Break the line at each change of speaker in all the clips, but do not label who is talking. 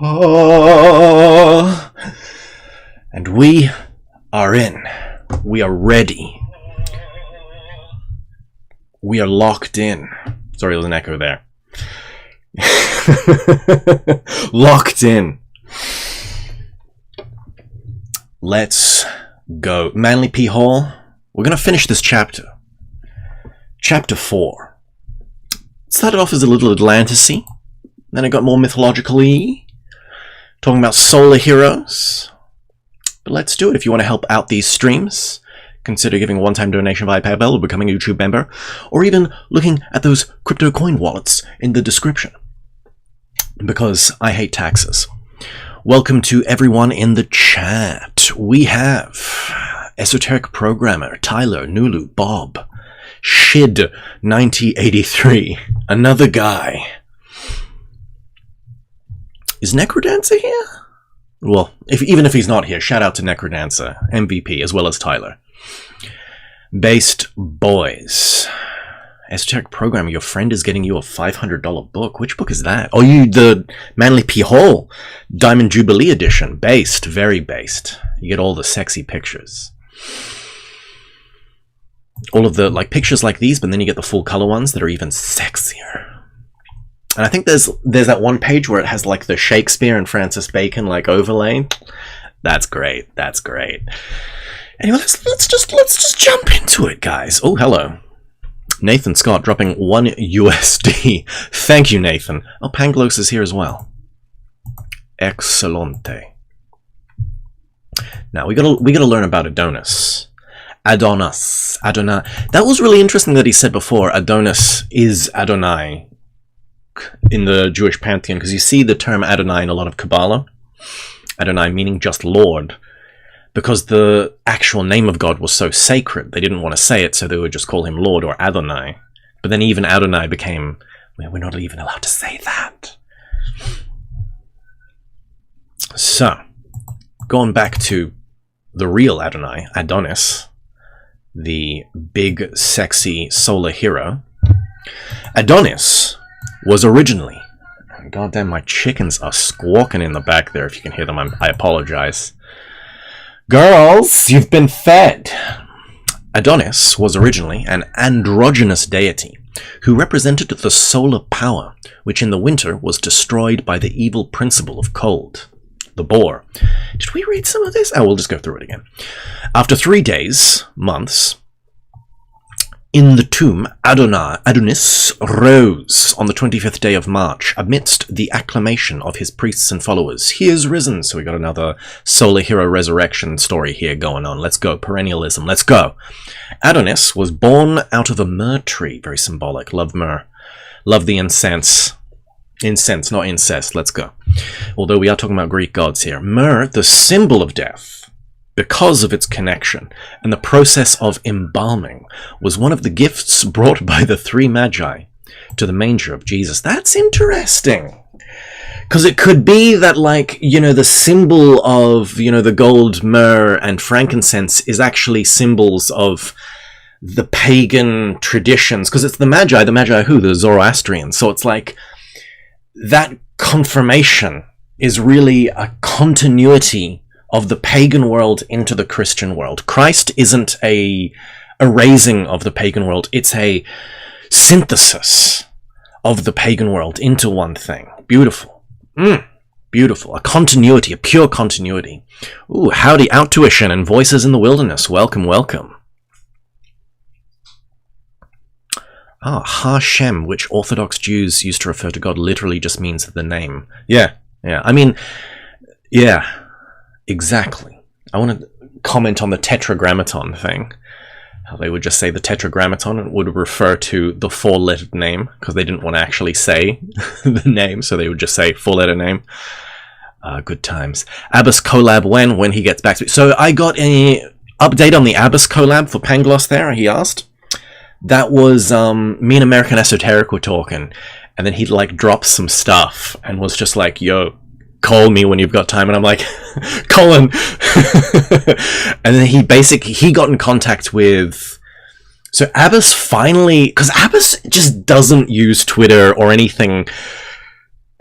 Oh, and we are in. We are ready. We are locked in. Sorry, there was an echo there. Locked in. Let's go. Manly P. Hall. We're going to finish this chapter. Chapter 4. It started off as a little Atlantis-y. Then it got more mythological-y. Talking about solar heroes. But let's do it. If you want to help out these streams, consider giving a one-time donation via PayPal or becoming a YouTube member, or even looking at those crypto coin wallets in the description. Because I hate taxes. Welcome to everyone in the chat. We have Esoteric Programmer, Tyler, Nulu, Bob, Shid 9083, another guy. Is Necrodancer here? Well, even if he's not here, shout out to Necrodancer, MVP, as well as Tyler. Based Boys. Esoteric Programmer, your friend is getting you a $500 book. Which book is that? Oh, the Manly P. Hall Diamond Jubilee Edition. Based, very based. You get all the sexy pictures. All of the pictures like these, but then you get the full color ones that are even sexier. And I think there's that one page where it has the Shakespeare and Francis Bacon overlay. That's great. That's great. Anyway, let's just jump into it, guys. Oh, hello. Nathan Scott dropping $1 USD. Thank you, Nathan. Oh, Panglos is here as well. Excelente. Now we gotta learn about Adonis. Adonai. That was really interesting that he said before Adonis is Adonai in the Jewish pantheon, because you see the term Adonai in a lot of Kabbalah. Adonai meaning just Lord, because the actual name of God was so sacred, they didn't want to say it, so they would just call him Lord or Adonai. But then even Adonai became, we're not even allowed to say that. So, going back to the real Adonai, Adonis, the big, sexy solar hero. Adonis was originally... Goddamn, my chickens are squawking in the back there. If you can hear them, I apologize. Girls, you've been fed. Adonis was originally an androgynous deity who represented the solar power, which in the winter was destroyed by the evil principle of cold. The boar. Did we read some of this? Oh, we'll just go through it again. After 3 days, months, in the tomb, Adonis rose on the 25th day of March amidst the acclamation of his priests and followers. He is risen. So we got another solar hero resurrection story here going on. Let's go. Perennialism. Let's go. Adonis was born out of a myrrh tree. Very symbolic. Love myrrh. Love the incense. Incense, not incest. Let's go. Although we are talking about Greek gods here. Myrrh, the symbol of death, because of its connection, and the process of embalming, was one of the gifts brought by the 3 magi to the manger of Jesus. That's interesting. Because it could be that, the symbol of, the gold, myrrh, and frankincense is actually symbols of the pagan traditions. Because it's the Magi who? The Zoroastrians. So it's that confirmation is really a continuity of the pagan world into the Christian world. Christ isn't a erasing of the pagan world, it's a synthesis of the pagan world into one thing. Beautiful. Beautiful. A continuity, a pure continuity. Ooh, howdy, Outtuition and Voices in the Wilderness. Welcome, welcome. Hashem, which Orthodox Jews used to refer to God, literally just means the name. Yeah. I mean, yeah. Exactly. I want to comment on the tetragrammaton thing. How they would just say the tetragrammaton would refer to the 4-lettered name, because they didn't want to actually say the name, so they would just say 4-letter name. Good times. Abbas collab when he gets back to me. So I got any update on the Abbas collab for Pangloss there, he asked. That was me and American Esoteric were talking, and then he'd drop some stuff and was just yo, call me when you've got time. And I'm like, Colin. And then he got in contact with, so Abbas finally, because Abbas just doesn't use Twitter or anything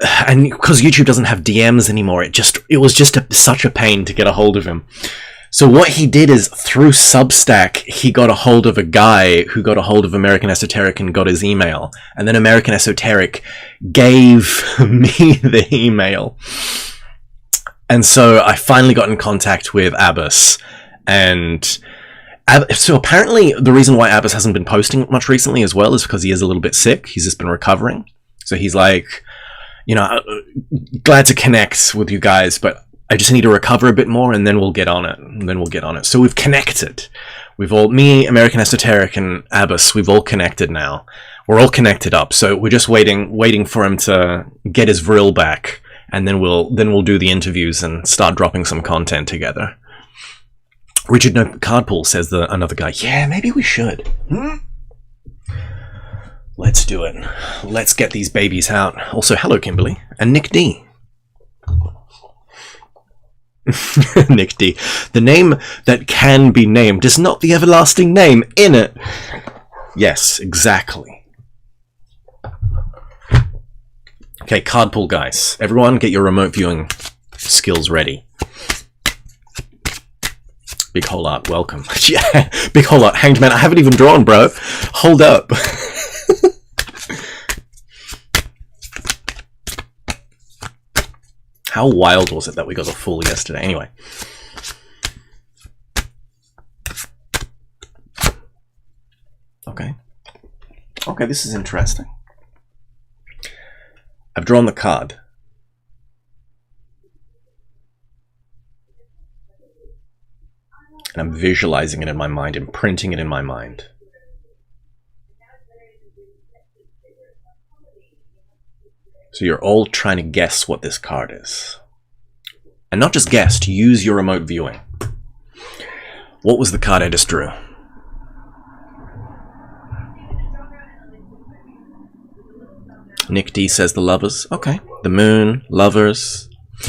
and because YouTube doesn't have DMs anymore, it was just such a pain to get a hold of him. So what he did is, through Substack, he got a hold of a guy who got a hold of American Esoteric and got his email. And then American Esoteric gave me the email. And so I finally got in contact with Abbas. And so apparently the reason why Abbas hasn't been posting much recently as well is because he is a little bit sick. He's just been recovering. So he's like, you know, glad to connect with you guys, but I just need to recover a bit more, and then we'll get on it. So we've connected. Me, American Esoteric, and Abbas, we've all connected now. We're all connected up. So we're just waiting for him to get his vril back, and then we'll do the interviews and start dropping some content together. Richard No Cardpool says another guy. Yeah, maybe we should. Let's do it. Let's get these babies out. Also, hello, Kimberly and Nick D. Nick D. The name that can be named is not the everlasting name in it. Yes, exactly. Okay, Cardpool guys. Everyone get your remote viewing skills ready. Big Hole Art, welcome. Yeah, Big Hole Art, Hanged Man. I haven't even drawn, bro. Hold up. How wild was it that we got a full yesterday? Anyway. Okay. Okay, this is interesting. I've drawn the card. And I'm visualizing it in my mind, imprinting it in my mind. So you're all trying to guess what this card is. And not just guess, to use your remote viewing. What was the card I just drew? Nick D says the Lovers. Okay. The Moon, Lovers.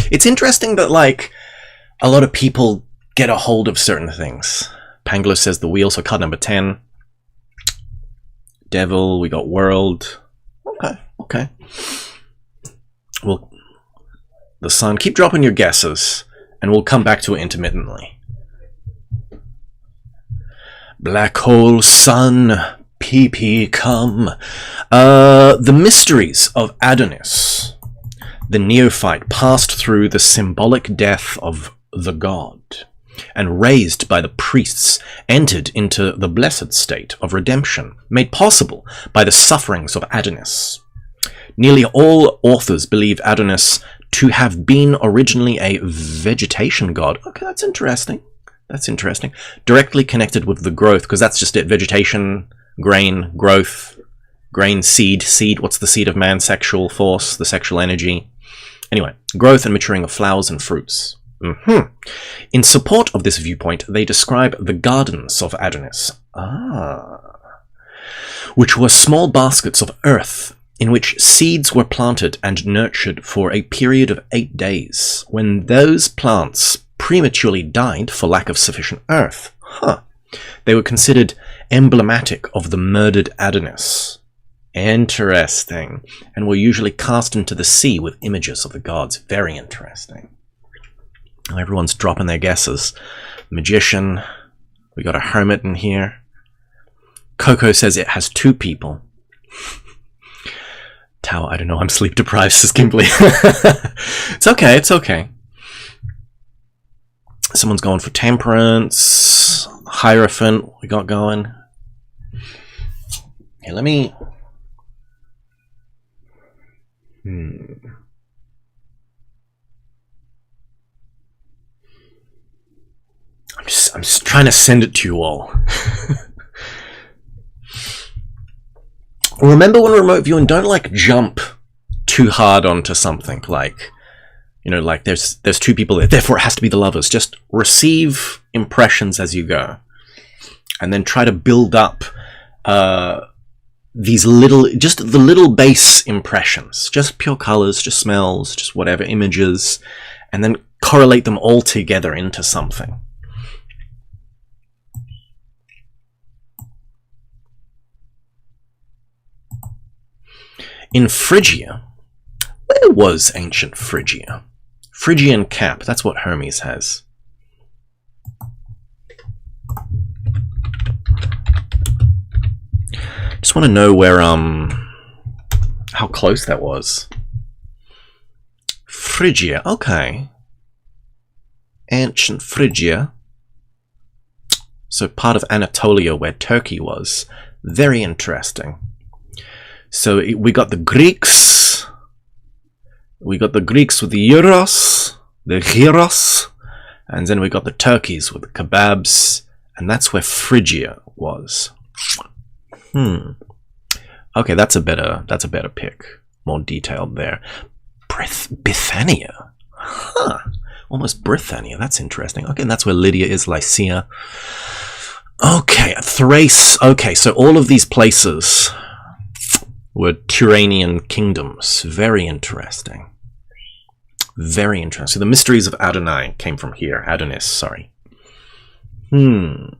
It's interesting that, like, a lot of people get a hold of certain things. Panglo says the Wheel, so card number 10. Devil, we got World. Okay. Well, the Sun. Keep dropping your guesses, and we'll come back to it intermittently. Black Hole, Sun, PP, come. The mysteries of Adonis. The neophyte passed through the symbolic death of the god, and raised by the priests, entered into the blessed state of redemption, made possible by the sufferings of Adonis. Nearly all authors believe Adonis to have been originally a vegetation god. Okay, that's interesting. Directly connected with the growth, because that's just it. Vegetation, grain, growth, grain, seed. Seed, what's the seed of man? Sexual force, the sexual energy. Anyway, growth and maturing of flowers and fruits. In support of this viewpoint, they describe the gardens of Adonis, which were small baskets of earth in which seeds were planted and nurtured for a period of 8 days. When those plants prematurely died for lack of sufficient earth, they were considered emblematic of the murdered Adonis. Interesting. And were usually cast into the sea with images of the gods. Very interesting. Everyone's dropping their guesses. Magician. We got a hermit in here. Coco says it has 2 people. Tao, I don't know, I'm sleep deprived, says Kimberly. It's okay. Someone's going for Temperance. Hierophant, we got going. Okay, let me... I'm just trying to send it to you all. Remember when remote viewing, don't like jump too hard onto something like, you know, like there's 2 people there, therefore it has to be the Lovers. Just receive impressions as you go, and then try to build up these the little base impressions, just pure colors, just smells, just whatever, images, and then correlate them all together into something. In Phrygia, where was ancient Phrygia? Phrygian cap, that's what Hermes has. Just want to know where, how close that was. Phrygia, okay. Ancient Phrygia. So part of Anatolia where Turkey was. Very interesting. So we got the Greeks. We got the Greeks with the Euros, the Gyros, and then we got the Turkeys with the kebabs, and that's where Phrygia was. Okay, that's a better pick. More detailed there. Bithynia. Huh. Almost Brithannia. That's interesting. Okay, and that's where Lydia is, Lycia. Okay, Thrace. Okay, so all of these places were Turanian kingdoms. Very interesting. Very interesting. The mysteries of Adonai came from here. Adonis, sorry. In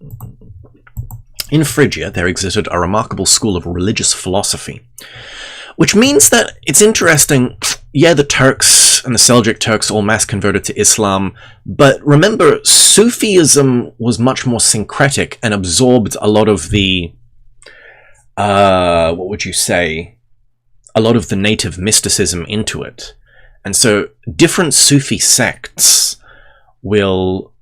Phrygia, there existed a remarkable school of religious philosophy, which means that it's interesting. Yeah, the Turks and the Seljuk Turks all mass converted to Islam, but remember, Sufism was much more syncretic and absorbed a lot of the, what would you say, a lot of the native mysticism into it. And so different Sufi sects will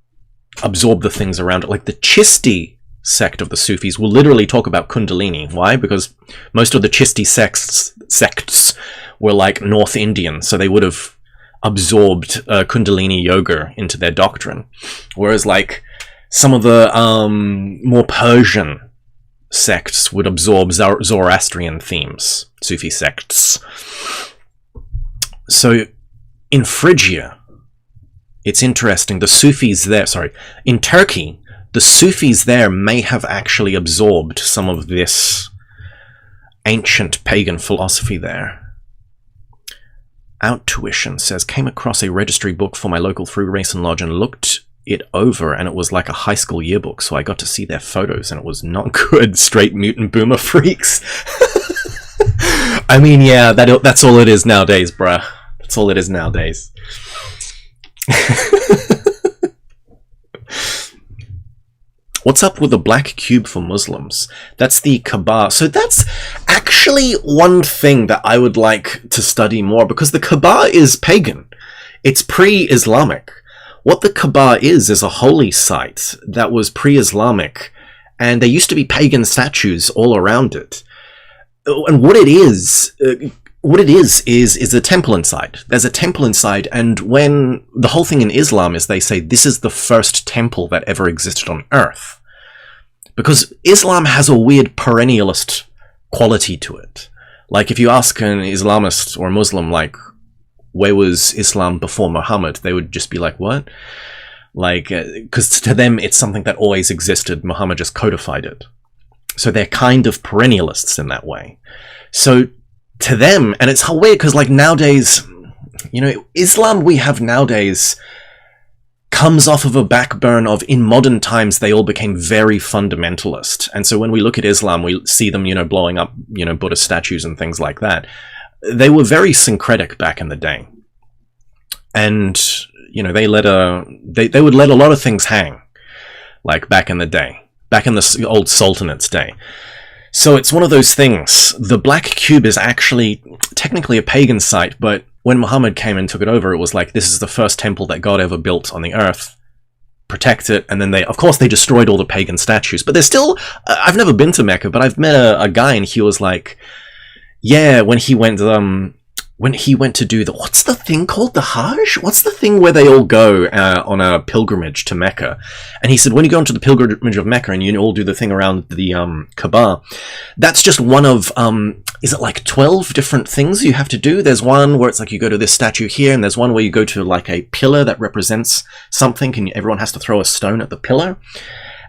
absorb the things around it. Like the Chisti sect of the Sufis will literally talk about Kundalini. Why? Because most of the Chisti sects were like North Indian, so they would have absorbed Kundalini yoga into their doctrine. Whereas like some of the more Persian sects would absorb Zoroastrian themes, Sufi sects. So in Phrygia, it's interesting, the Sufis there, in Turkey, the Sufis there may have actually absorbed some of this ancient pagan philosophy there. Outtuition says, came across a registry book for my local Freemason lodge and looked it over, and it was like a high school yearbook, so I got to see their photos, and it was not good. Straight mutant boomer freaks. I mean, yeah, that's all it is nowadays, bruh. That's all it is nowadays. What's up with the black cube for Muslims? That's the Kaaba. So that's actually one thing that I would like to study more, because the Kaaba is pagan. It's pre-Islamic. What the Kaaba is a holy site that was pre-Islamic, and there used to be pagan statues all around it. And what it is a temple inside. There's a temple inside, and when the whole thing in Islam is they say this is the first temple that ever existed on Earth. Because Islam has a weird perennialist quality to it. Like if you ask an Islamist or a Muslim, like, where was Islam before Muhammad? They would just be like, what? Like, because to them it's something that always existed. Muhammad just codified it. So they're kind of perennialists in that way. So to them, and it's weird because like nowadays, you know, Islam we have nowadays comes off of a backburn of, in modern times, they all became very fundamentalist. And so when we look at Islam, we see them, you know, blowing up, you know, Buddha statues and things like that. They were very syncretic back in the day. And, you know, they would let a lot of things hang, like back in the day, back in the old Sultanate's day. So it's one of those things. The Black Cube is actually technically a pagan site, but when Muhammad came and took it over, it was like, this is the first temple that God ever built on the earth. Protect it. And then of course, they destroyed all the pagan statues. But there's still, I've never been to Mecca, but I've met a guy and he was like, yeah, when he went to do what's the thing called? The Hajj? What's the thing where they all go on a pilgrimage to Mecca? And he said, when you go into the pilgrimage of Mecca and you all do the thing around the Kaaba, that's just one of, is it like 12 different things you have to do? There's one where it's like you go to this statue here, and there's one where you go to like a pillar that represents something, and everyone has to throw a stone at the pillar.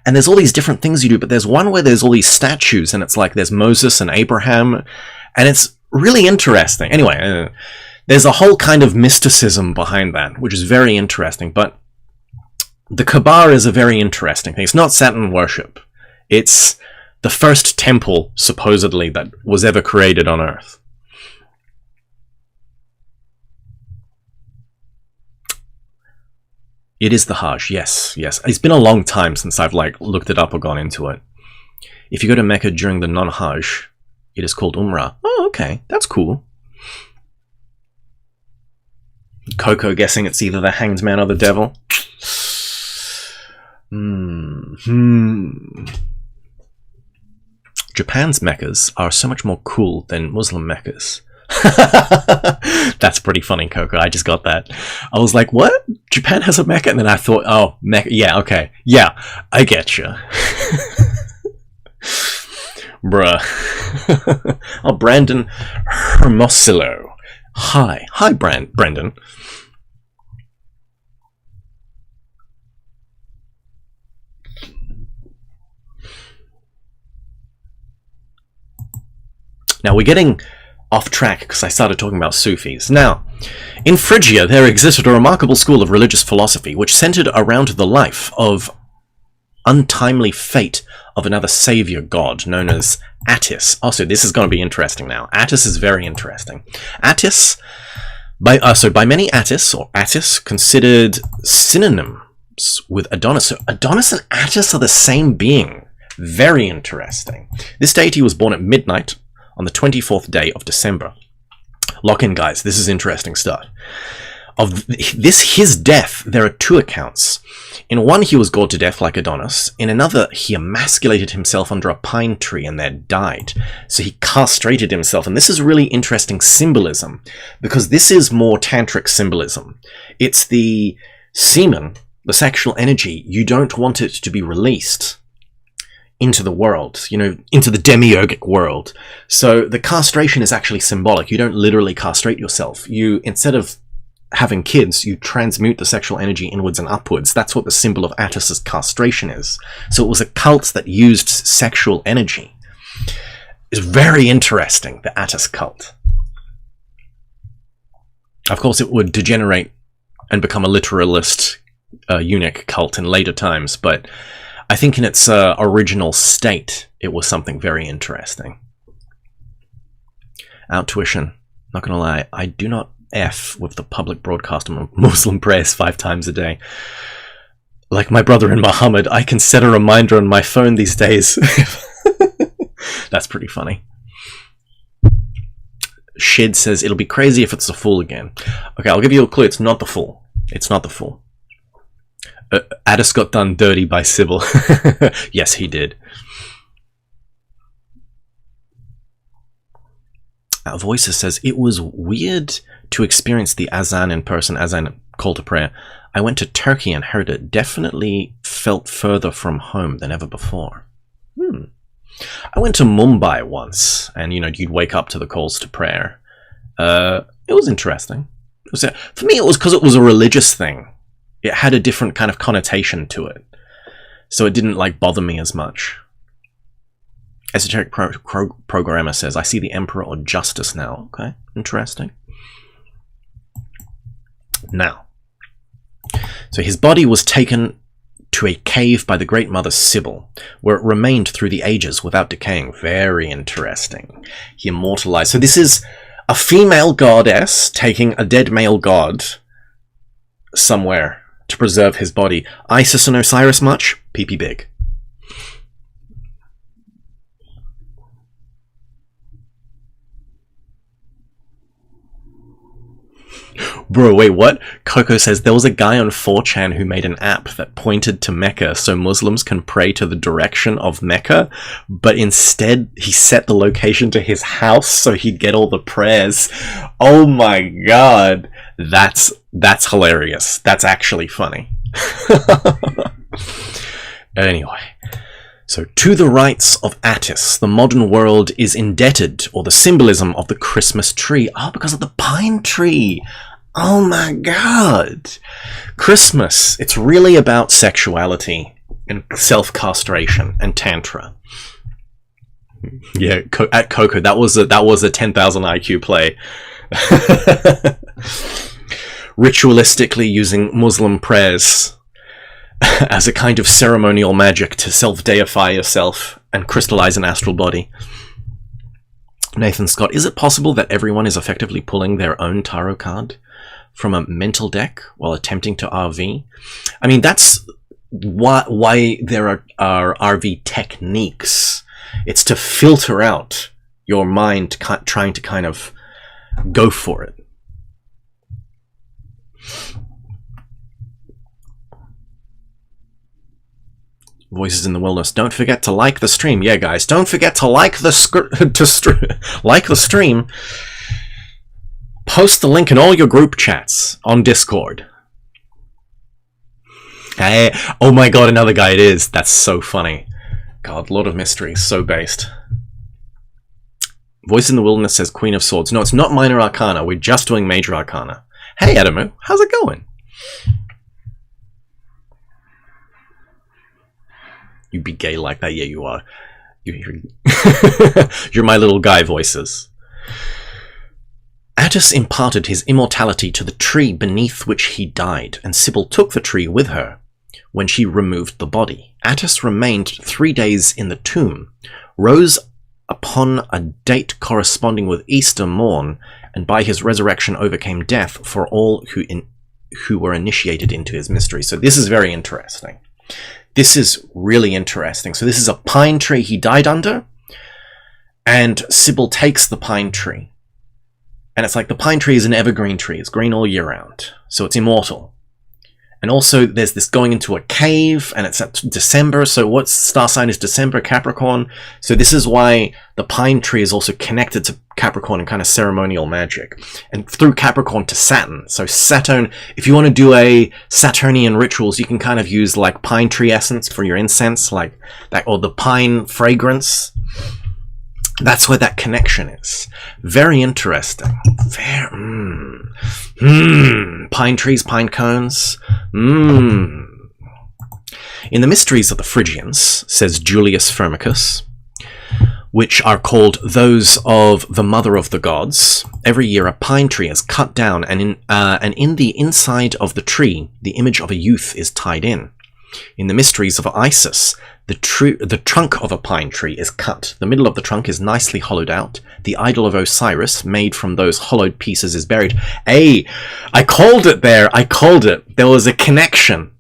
And there's all these different things you do, but there's one where there's all these statues, and it's like there's Moses and Abraham, and it's really interesting. Anyway, there's a whole kind of mysticism behind that, which is very interesting. But the Kaaba is a very interesting thing. It's not Saturn worship. It's the first temple, supposedly, that was ever created on Earth. It is the Hajj, yes, yes. It's been a long time since I've like looked it up or gone into it. If you go to Mecca during the non-Hajj, it is called Umrah. Oh, okay, that's cool. Coco guessing it's either the Hanged Man or the Devil. Japan's Meccas are so much more cool than Muslim Meccas. That's pretty funny, Coco. I just got that. I was like, what? Japan has a Mecca? And then I thought, oh, Mecca. Yeah, okay. Yeah, I get you. Bruh. Oh, Brandon Hermosillo. Hi. Hi, Brandon. Now, we're getting off track because I started talking about Sufis. Now, in Phrygia, there existed a remarkable school of religious philosophy which centered around the life of untimely fate of another savior god known as Attis. Also, this is going to be interesting now. Attis is very interesting. Attis, by many Attis, or Attis, considered synonyms with Adonis. So Adonis and Attis are the same being. Very interesting. This deity was born at midnight on the 24th day of December. Lock in, guys. This is interesting stuff. Of his death, there are two accounts. In one, he was gored to death like Adonis. In another, he emasculated himself under a pine tree and there died. So he castrated himself. And this is really interesting symbolism, because this is more tantric symbolism. It's the semen, the sexual energy. You don't want it to be released into the world, you know, into the demiurgic world. So the castration is actually symbolic. You don't literally castrate yourself. You, instead of having kids, you transmute the sexual energy inwards and upwards. That's what the symbol of Attis's castration is. So it was a cult that used sexual energy. It's very interesting, the Attis cult. Of course, it would degenerate and become a literalist eunuch cult in later times, but I think in its original state, it was something very interesting. Out tuition. Not gonna lie, I do not F with the public broadcast of Muslim prayers 5 times a day. Like my brother in Muhammad, I can set a reminder on my phone these days. That's pretty funny. Shid says, it'll be crazy if it's the Fool again. Okay, I'll give you a clue. It's not the Fool. It's not the Fool. Attis got done dirty by Sybil. Yes, he did. Voices says, it was weird to experience the Azan in person, Azan call to prayer. I went to Turkey and heard it. Definitely felt further from home than ever before. I went to Mumbai once, and you know, you'd wake up to the calls to prayer. It was interesting. For me, it was because it was a religious thing. It had a different kind of connotation to it, so it didn't like bother me as much. Esoteric Programmer says, I see the Emperor or Justice now. Okay, interesting. Now, so his body was taken to a cave by the Great Mother Sybil, where it remained through the ages without decaying. Very interesting. He immortalized. So this is a female goddess taking a dead male god somewhere to preserve his body. Isis and Osiris much? PP big. Bro, wait, what? Coco says there was a guy on 4chan who made an app that pointed to Mecca so Muslims can pray to the direction of Mecca, but instead he set the location to his house so he'd get all the prayers. Oh my god. That's hilarious. That's actually funny. Anyway. So, to the rites of Attis, the modern world is indebted, or the symbolism of the Christmas tree. Oh, because of the pine tree. Oh my god. Christmas, it's really about sexuality and self-castration and tantra. Yeah, at Coco, that was a 10,000 IQ play. Ritualistically using Muslim prayers as a kind of ceremonial magic to self-deify yourself and crystallize an astral body. Nathan Scott, is it possible that everyone is effectively pulling their own tarot card? from a mental deck while attempting to RV. I mean, that's why there are RV techniques. It's to filter out your mind trying to kind of go for it. Voices in the Wilderness. Don't forget to like the stream. Yeah, guys, don't forget to like the like the stream. Post the link in all your group chats on Discord. Hey, oh my god, another guy it is. That's so funny. God, Lord of Mysteries, so based. Voice in the Wilderness says Queen of Swords. No, it's not Minor Arcana. We're just doing Major Arcana. Hey, Adamu, how's it going? You be gay like that? Yeah, you are. You're my little guy voices. Attis imparted his immortality to the tree beneath which he died, and Sybil took the tree with her when she removed the body. Attis remained 3 days in the tomb, rose upon a date corresponding with Easter morn, and by his resurrection overcame death for all who were initiated into his mystery. So this is very interesting. This is really interesting. So this is a pine tree he died under, and Sybil takes the pine tree. And it's like the pine tree is an evergreen tree. It's green all year round. So it's immortal. And also there's this going into a cave, and it's at December. So what star sign is December? Capricorn. So this is why the pine tree is also connected to Capricorn and kind of ceremonial magic. And through Capricorn to Saturn. So Saturn, if you want to do a Saturnian rituals, you can kind of use like pine tree essence for your incense, like that, or the pine fragrance. That's where that connection is. Very interesting. Pine trees, pine cones. In the mysteries of the Phrygians, says Julius Firmicus, which are called those of the Mother of the Gods, every year a pine tree is cut down, and in the inside of the tree, the image of a youth is tied in. In the mysteries of Isis, the trunk of a pine tree is cut. The middle of the trunk is nicely hollowed out. The idol of Osiris, made from those hollowed pieces, is buried. Hey, I called it there. I called it. There was a connection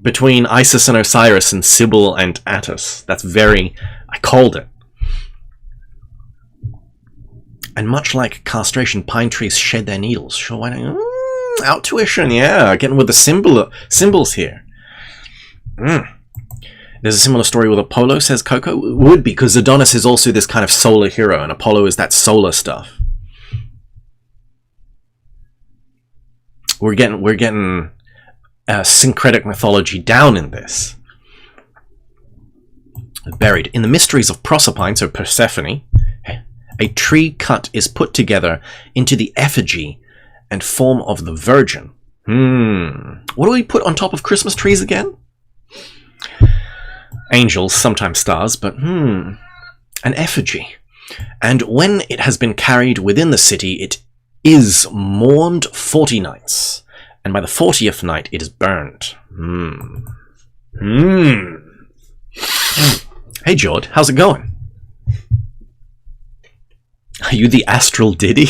between Isis and Osiris and Sybil and Attis. That's very... I called it. And much like castration, pine trees shed their needles. Sure, why not? Out tuition, yeah. Getting with the symbols here. There's a similar story with Apollo, says Coco. Would be, because Adonis is also this kind of solar hero, and Apollo is that solar stuff. We're getting syncretic mythology down in this. Buried in the mysteries of Proserpine, so Persephone, a tree cut is put together into the effigy and form of the Virgin. What do we put on top of Christmas trees again? Angels, sometimes stars, but an effigy. And when it has been carried within the city, it is mourned 40 nights, and by the 40th night it is burned. Hey Jord, how's it going? Are you the astral Diddy?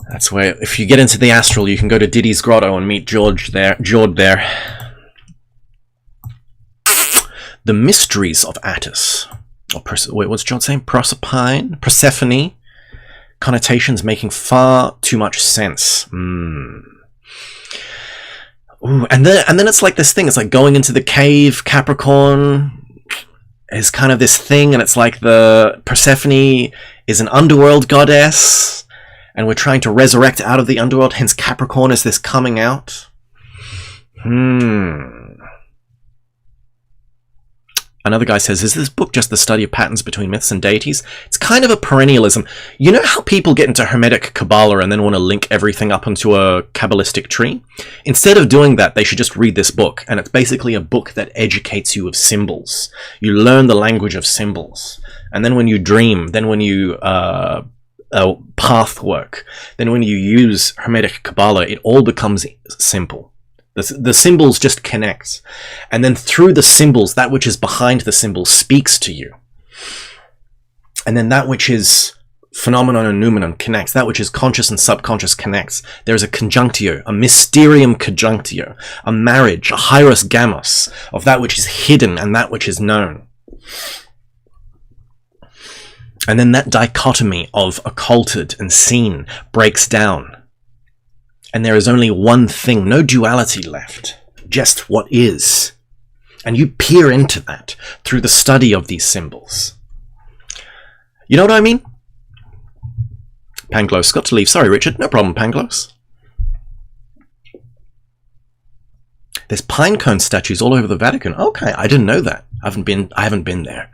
That's where, if you get into the astral, you can go to Diddy's grotto and meet Jord there. The mysteries of Attis. Wait, what's Jord saying? Proserpine? Persephone? Connotations making far too much sense. Ooh, and then it's like this thing. It's like going into the cave. Capricorn is kind of this thing, and it's like the Persephone is an underworld goddess, and we're trying to resurrect out of the underworld. Hence, Capricorn is this coming out. Another guy says, is this book just the study of patterns between myths and deities? It's kind of a perennialism. You know how people get into Hermetic Kabbalah and then want to link everything up onto a Kabbalistic tree? Instead of doing that, they should just read this book. And it's basically a book that educates you of symbols. You learn the language of symbols. And then when you dream, then when you path work, then when you use Hermetic Kabbalah, it all becomes simple. The symbols just connect. And then through the symbols, that which is behind the symbols speaks to you. And then that which is phenomenon and noumenon connects. That which is conscious and subconscious connects. There is a conjunctio, a mysterium conjunctio, a marriage, a hieros gamos of that which is hidden and that which is known. And then that dichotomy of occulted and seen breaks down. And there is only one thing, no duality left, just what is. And you peer into that through the study of these symbols. You know what I mean? Pangloss got to leave. Sorry, Richard. No problem, Pangloss. There's pinecone statues all over the Vatican. Okay, I didn't know that. I haven't been there.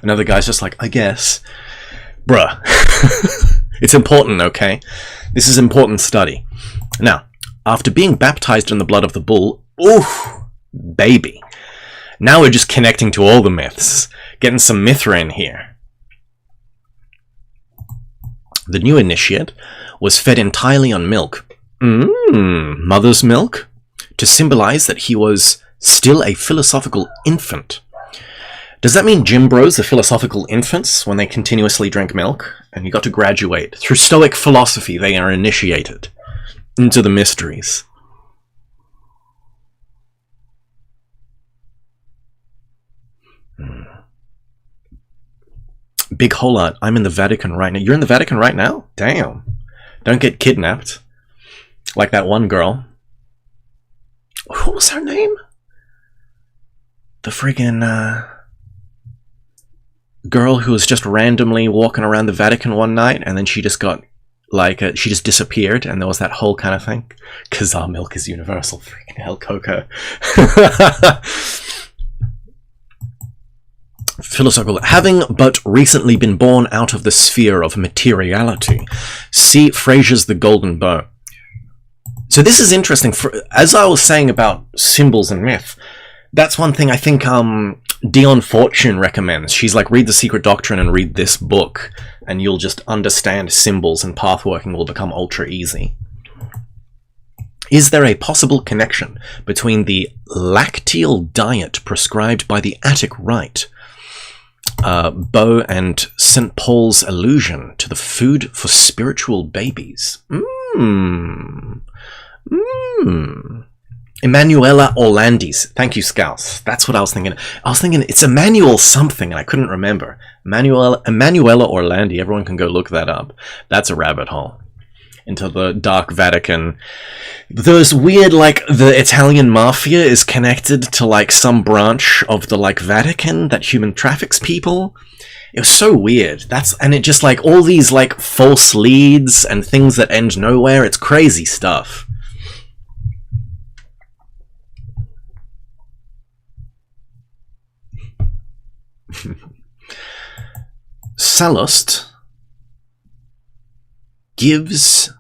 Another guy's just like, I guess. Bruh. It's important, okay? This is important study. Now, after being baptized in the blood of the bull, ooh, baby. Now we're just connecting to all the myths. Getting some Mithra in here. The new initiate was fed entirely on milk. Mother's milk? To symbolize that he was still a philosophical infant. Does that mean gym bros are philosophical infants when they continuously drink milk? And you got to graduate. Through Stoic philosophy, they are initiated into the mysteries. Big Holart, I'm in the Vatican right now. You're in the Vatican right now? Damn. Don't get kidnapped. Like that one girl. What was her name? The friggin'... girl who was just randomly walking around the Vatican one night, and then she just got, like, she just disappeared, and there was that whole kind of thing. Cause our milk is universal. Freaking hell, Coco. Philosophical. Having but recently been born out of the sphere of materiality, see Fraser's The Golden Bow. So this is interesting. As I was saying about symbols and myth, that's one thing I think Dion Fortune recommends. She's like, read The Secret Doctrine and read this book, and you'll just understand symbols, and pathworking will become ultra easy. Is there a possible connection between the lacteal diet prescribed by the Attic Rite, Bow and St. Paul's allusion to the food for spiritual babies? Emanuela Orlandis. Thank you, Scouse. That's what I was thinking. I was thinking it's Emmanuel something, and I couldn't remember. Emanuela Orlandi. Everyone can go look that up. That's a rabbit hole into the dark Vatican. Those weird, like, the Italian mafia is connected to, like, some branch of the, like, Vatican that human traffics people. It was so weird. And it just, like, all these, like, false leads and things that end nowhere. It's crazy stuff. Sallust gives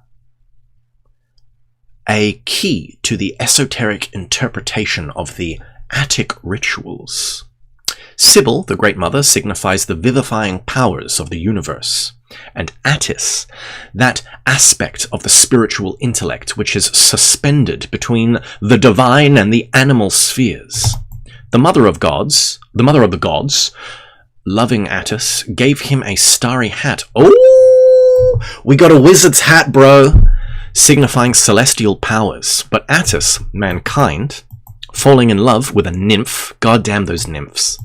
a key to the esoteric interpretation of the Attic rituals. Sibyl, the Great Mother, signifies the vivifying powers of the universe, and Attis, that aspect of the spiritual intellect which is suspended between the divine and the animal spheres. The mother of the gods, loving Attis, gave him a starry hat. Oh, we got a wizard's hat, bro, signifying celestial powers. But Attis, mankind, falling in love with a nymph, goddamn those nymphs,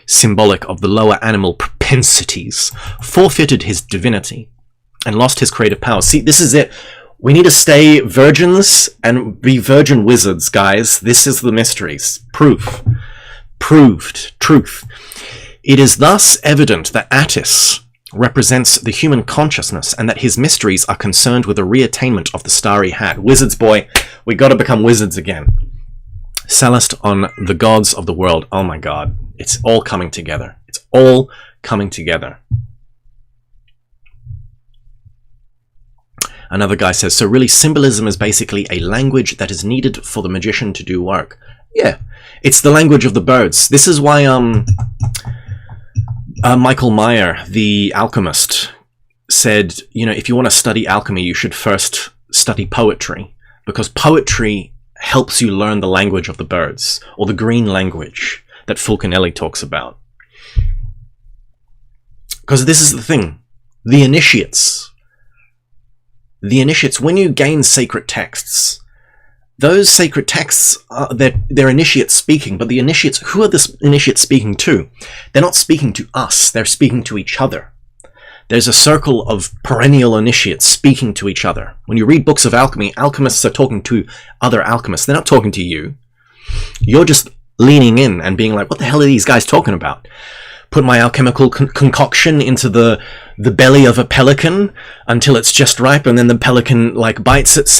symbolic of the lower animal propensities, forfeited his divinity and lost his creative powers. See, this is it. We need to stay virgins and be virgin wizards, guys. This is the mysteries. Proof. Proved. Truth. It is thus evident that Attis represents the human consciousness and that his mysteries are concerned with the reattainment of the starry hat. Wizards, boy. We gotta become wizards again. Sallust on the gods of the world. Oh my god. It's all coming together. It's all coming together. Another guy says, so really symbolism is basically a language that is needed for the magician to do work. Yeah, it's the language of the birds. This is why Michael Meyer, the alchemist, said, you know, if you want to study alchemy, you should first study poetry, because poetry helps you learn the language of the birds, or the green language that Fulcanelli talks about. Because this is the thing, the initiates, when you gain sacred texts, those sacred texts, they're initiates speaking, but the initiates, who are the initiates speaking to? They're not speaking to us, they're speaking to each other. There's a circle of perennial initiates speaking to each other. When you read books of alchemy, alchemists are talking to other alchemists. They're not talking to you. You're just leaning in and being like, what the hell are these guys talking about? Put my alchemical concoction into the belly of a pelican until it's just ripe, and then the pelican like bites its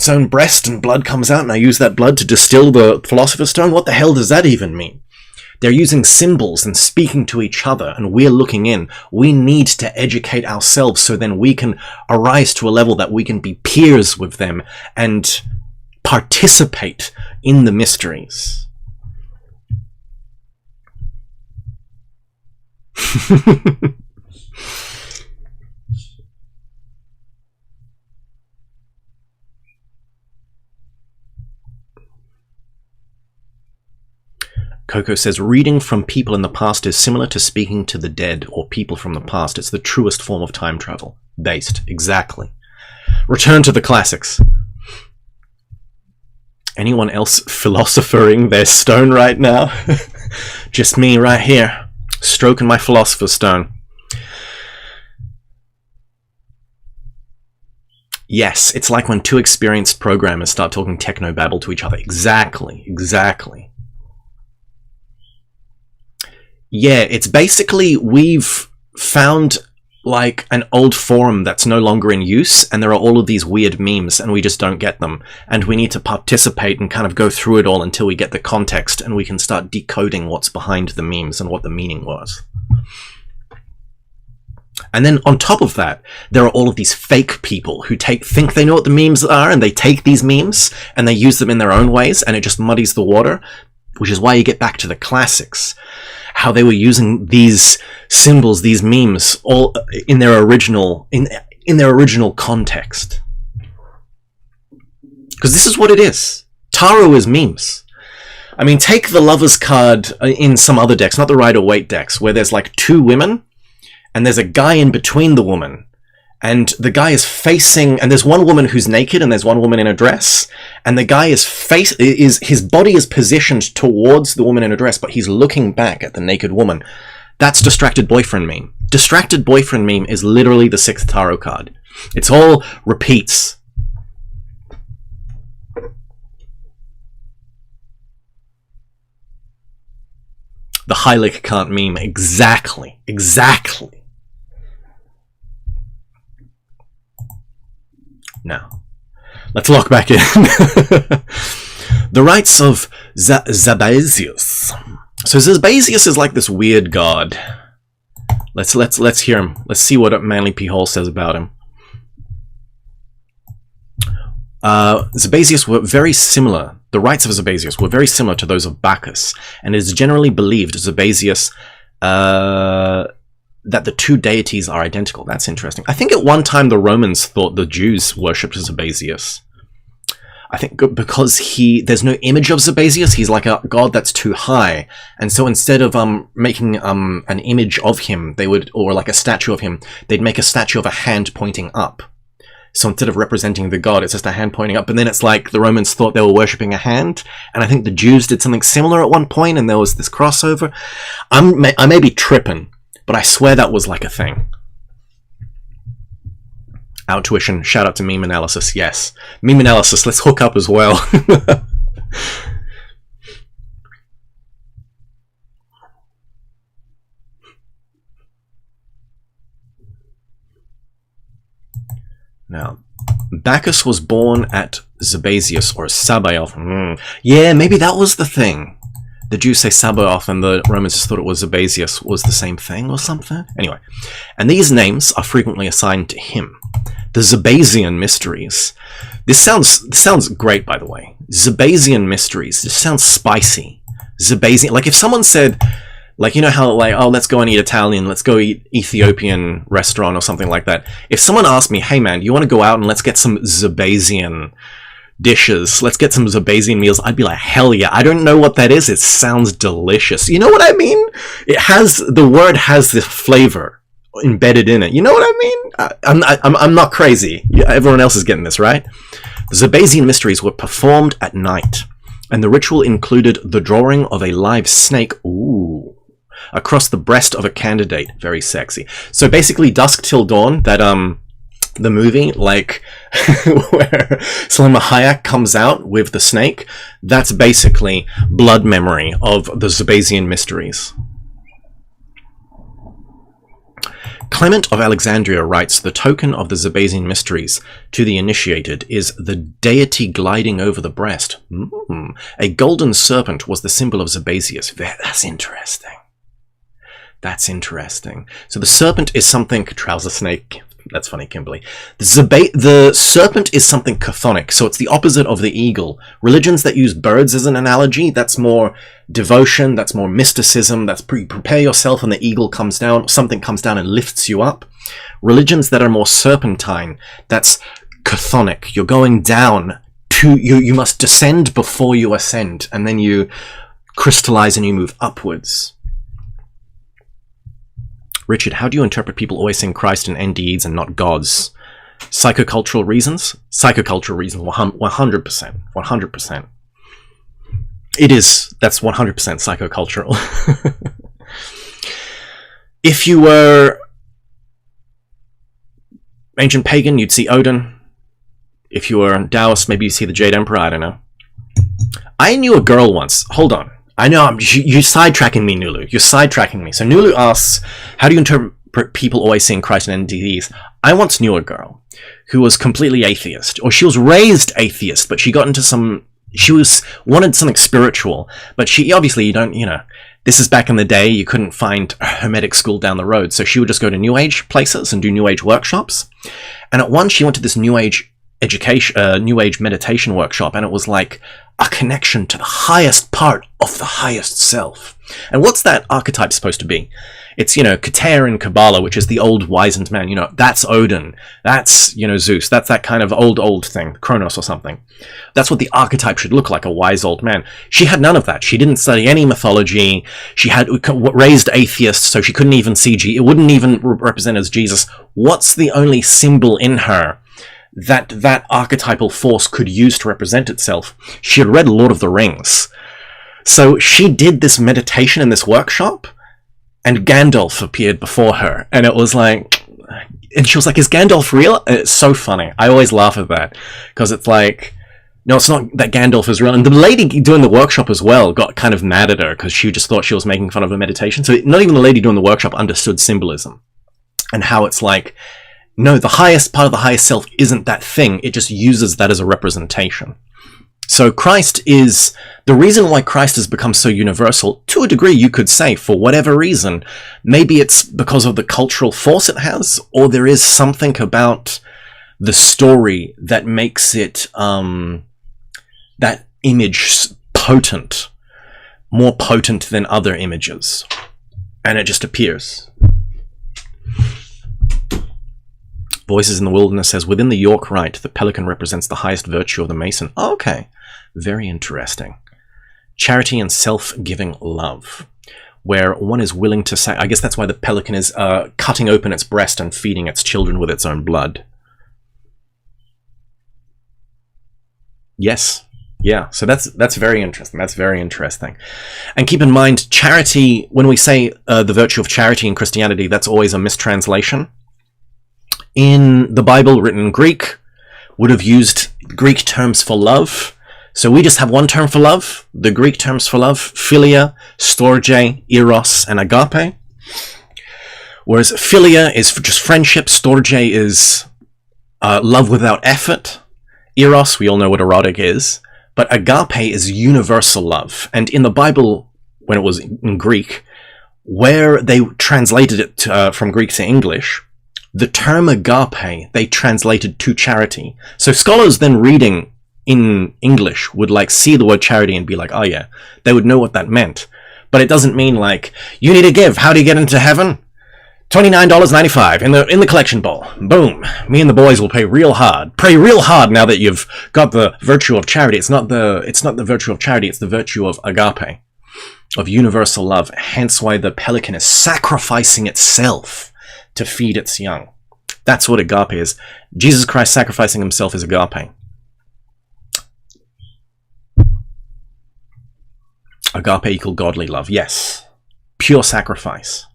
own breast and blood comes out, and I use that blood to distill the Philosopher's Stone. What the hell does that even mean? They're using symbols and speaking to each other, and we're looking in. We need to educate ourselves so then we can arise to a level that we can be peers with them and participate in the mysteries. Coco says, reading from people in the past is similar to speaking to the dead or people from the past. It's the truest form of time travel. Based. Exactly. Return to the classics. Anyone else philosophering their stone right now? Just me right here, stroking my Philosopher's Stone. Yes, it's like when two experienced programmers start talking techno-babble to each other. Exactly. Exactly. Yeah, it's basically we've found like an old forum that's no longer in use, and there are all of these weird memes and we just don't get them, and we need to participate and kind of go through it all until we get the context and we can start decoding what's behind the memes and what the meaning was. And then on top of that, there are all of these fake people who think they know what the memes are, and they take these memes and they use them in their own ways, and it just muddies the water, which is why you get back to the classics. How they were using these symbols, these memes, all in their original context. Because this is what it is. Tarot is memes. I mean, take the Lover's card in some other decks, not the Rider-Waite decks, where there's like two women, and there's a guy in between the woman. And the guy is facing, and there's one woman who's naked, and there's one woman in a dress, and the guy his body is positioned towards the woman in a dress, but he's looking back at the naked woman. That's Distracted Boyfriend meme. Distracted Boyfriend meme is literally the 6th tarot card. It's all repeats. The Heilig can't meme. Exactly. Exactly. Now, let's lock back in. The rites of Zabasius. So Zabasius is like this weird god. Let's hear him. Let's see what Manly P. Hall says about him. Zabasius were very similar. The rites of Zabasius were very similar to those of Bacchus, and it is generally believed Zabasius that the two deities are identical. That's interesting. I think at one time the Romans thought the Jews worshipped Zabasius. I think because there's no image of Zabasius, he's like a god that's too high, and so instead of making an image of him, or like a statue of him, they'd make a statue of a hand pointing up. So instead of representing the god, it's just a hand pointing up, and then it's like the Romans thought they were worshipping a hand, and I think the Jews did something similar at one point, and there was this crossover. I may be tripping, but I swear that was like a thing. Outtuition, shout out to Meme Analysis, yes. Meme Analysis, let's hook up as well. Now, Bacchus was born at Zabasius, or Sabaoth. Yeah, maybe that was the thing. The Jews say Sabaoth, and the Romans just thought it was Zabasius was the same thing or something. Anyway, and these names are frequently assigned to him. The Zabasian mysteries. This sounds great, by the way. Zabasian mysteries. This sounds spicy. Zabasian. Like if someone said Like, you know how, like, oh, let's go and eat Italian, let's go eat Ethiopian restaurant or something like that. If someone asked me, hey man, you want to go out and let's get some Zabasian dishes, let's get some Zabasian meals, I'd be like, hell yeah. I don't know what that is, it sounds delicious. You know what I mean? The word has the flavor embedded in it. You know what I mean? I'm not crazy. Everyone else is getting this, right? The Zabasian mysteries were performed at night, and the ritual included the drawing of a live snake, across the breast of a candidate. Very sexy. So basically, Dusk Till Dawn, that the movie, like, where Salma Hayek comes out with the snake, that's basically blood memory of the Zabasian mysteries. Clement of Alexandria writes, the token of the Zabasian mysteries to the initiated is the deity gliding over the breast. A golden serpent was the symbol of Zabasius. That's interesting. That's interesting. So the serpent is something... Trouser snake. That's funny, Kimberly. The serpent is something chthonic, so it's the opposite of the eagle. Religions that use birds as an analogy, that's more devotion, that's more mysticism, that's prepare yourself and the eagle comes down, something comes down and lifts you up. Religions that are more serpentine, that's chthonic. You're going down to... You must descend before you ascend, and then you crystallize and you move upwards. Richard, how do you interpret people always saying Christ and NDEs and not gods? Psychocultural reasons? Psychocultural reasons, 100%. 100%. It is. That's 100% psychocultural. If you were ancient pagan, you'd see Odin. If you were Taoist, maybe you see the Jade Emperor, I don't know. I knew a girl once. Hold on. I know, you're sidetracking me, Nulu. You're sidetracking me. So Nulu asks, how do you interpret people always saying Christ and NDEs? I once knew a girl who was completely atheist, or she was raised atheist, but she got into wanted something spiritual, but she, obviously, this is back in the day, you couldn't find a Hermetic school down the road, so she would just go to New Age places and do New Age workshops. And at once she went to this New Age New Age meditation workshop, and it was like a connection to the highest part of the highest self. And what's that archetype supposed to be? It's, Kater in Kabbalah, which is the old wizened man. That's Odin. That's, Zeus. That's that kind of old thing, Kronos or something. That's what the archetype should look like, a wise old man. She had none of that. She didn't study any mythology. She had raised atheist, so she couldn't even see it wouldn't even represent as Jesus. What's the only symbol in her that archetypal force could use to represent itself? She had read Lord of the Rings. So she did this meditation in this workshop, and Gandalf appeared before her, and it was like... And she was like, is Gandalf real? And it's so funny. I always laugh at that, because it's like... No, it's not that Gandalf is real. And the lady doing the workshop as well got kind of mad at her, because she just thought she was making fun of her meditation. So not even the lady doing the workshop understood symbolism, and how it's like... No, the highest part of the highest self isn't that thing. It just uses that as a representation. So Christ is... The reason why Christ has become so universal, to a degree you could say, for whatever reason, maybe it's because of the cultural force it has, or there is something about the story that makes it, that image potent, more potent than other images. And it just appears. Voices in the Wilderness says, within the York Rite, the pelican represents the highest virtue of the Mason. Oh, okay. Very interesting. Charity and self-giving love, where one is willing to say... I guess that's why the pelican is cutting open its breast and feeding its children with its own blood. Yes. Yeah, so that's very interesting. That's very interesting. And keep in mind, charity, when we say the virtue of charity in Christianity, that's always a mistranslation. In the Bible, written in Greek, would have used Greek terms for love. So we just have one term for love. The Greek terms for love, philia, storge, eros, and agape. Whereas philia is just friendship, storge is love without effort. Eros, we all know what erotic is. But agape is universal love. And in the Bible, when it was in Greek, where they translated it from Greek to English, the term agape, they translated to charity. So scholars then reading in English would see the word charity and be like, oh yeah, they would know what that meant. But it doesn't mean like, you need to give. How do you get into heaven? $29.95 in the collection bowl. Boom. Me and the boys will pay real hard. Pray real hard now that you've got the virtue of charity. It's not the virtue of charity, it's the virtue of agape, of universal love. Hence why the pelican is sacrificing itself to feed its young. That's what agape is. Jesus Christ sacrificing himself is agape. Agape equal godly love. Yes. Pure sacrifice.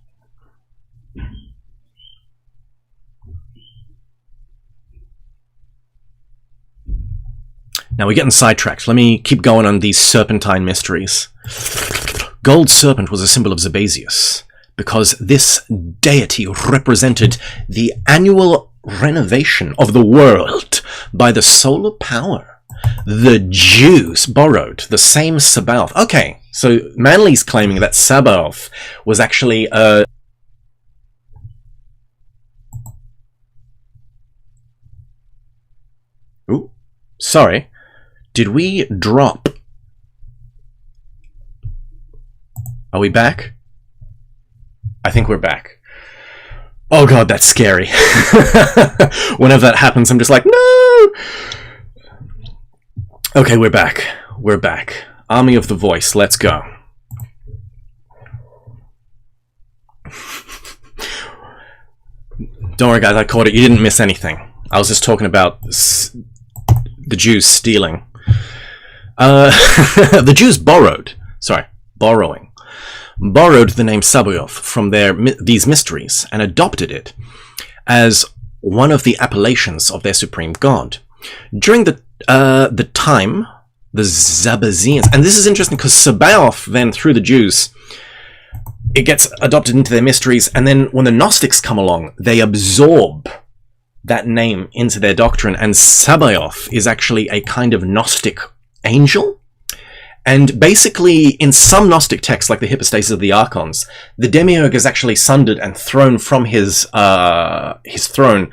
Now we're getting sidetracked. Let me keep going on these serpentine mysteries. Gold serpent was a symbol of Zebasius, because this deity represented the annual renovation of the world by the solar power. The Jews borrowed the same Sabaoth. Okay, so Manly's claiming that Sabaoth was actually a... Ooh, sorry. Did we drop? Are we back? I think we're back. Oh god, that's scary. Whenever that happens, I'm just like, no! Okay, we're back. We're back. Army of the Voice, let's go. Don't worry guys, I caught it. You didn't miss anything. I was just talking about the Jews stealing. The Jews borrowed the name Sabaoth from these mysteries and adopted it as one of the appellations of their supreme god. During the time, the Zabazians, and this is interesting because Sabaoth then, through the Jews, it gets adopted into their mysteries, and then when the Gnostics come along, they absorb that name into their doctrine, and Sabaoth is actually a kind of Gnostic angel. And basically, in some Gnostic texts, like the Hypostasis of the Archons, the demiurge is actually sundered and thrown from his throne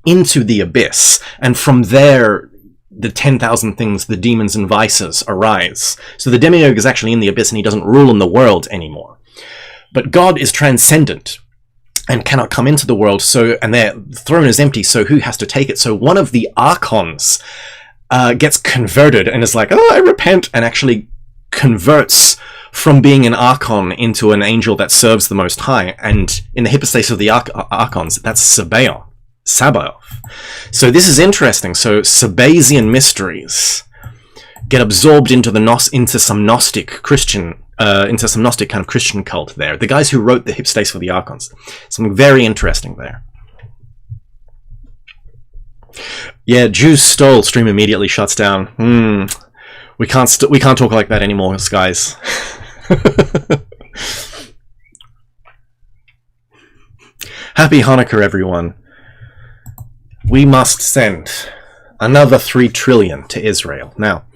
into the abyss, and from there, the 10,000 things, the demons and vices arise. So the demiurge is actually in the abyss, and he doesn't rule in the world anymore. But God is transcendent and cannot come into the world, and their throne is empty, so who has to take it? So one of the Archons gets converted and is like, oh, I repent, and actually converts from being an Archon into an angel that serves the Most High. And in the Hypostasis of the Archons, that's Sabaoth. So this is interesting. So Sabasian mysteries get absorbed into some Gnostic Christian, into some Gnostic kind of Christian cult there. The guys who wrote the Hypostasis of the Archons. Something very interesting there. Yeah, Jews stole. Stream immediately shuts down. We can't talk like that anymore, guys. Happy Hanukkah, everyone. We must send another 3 trillion to Israel. Now,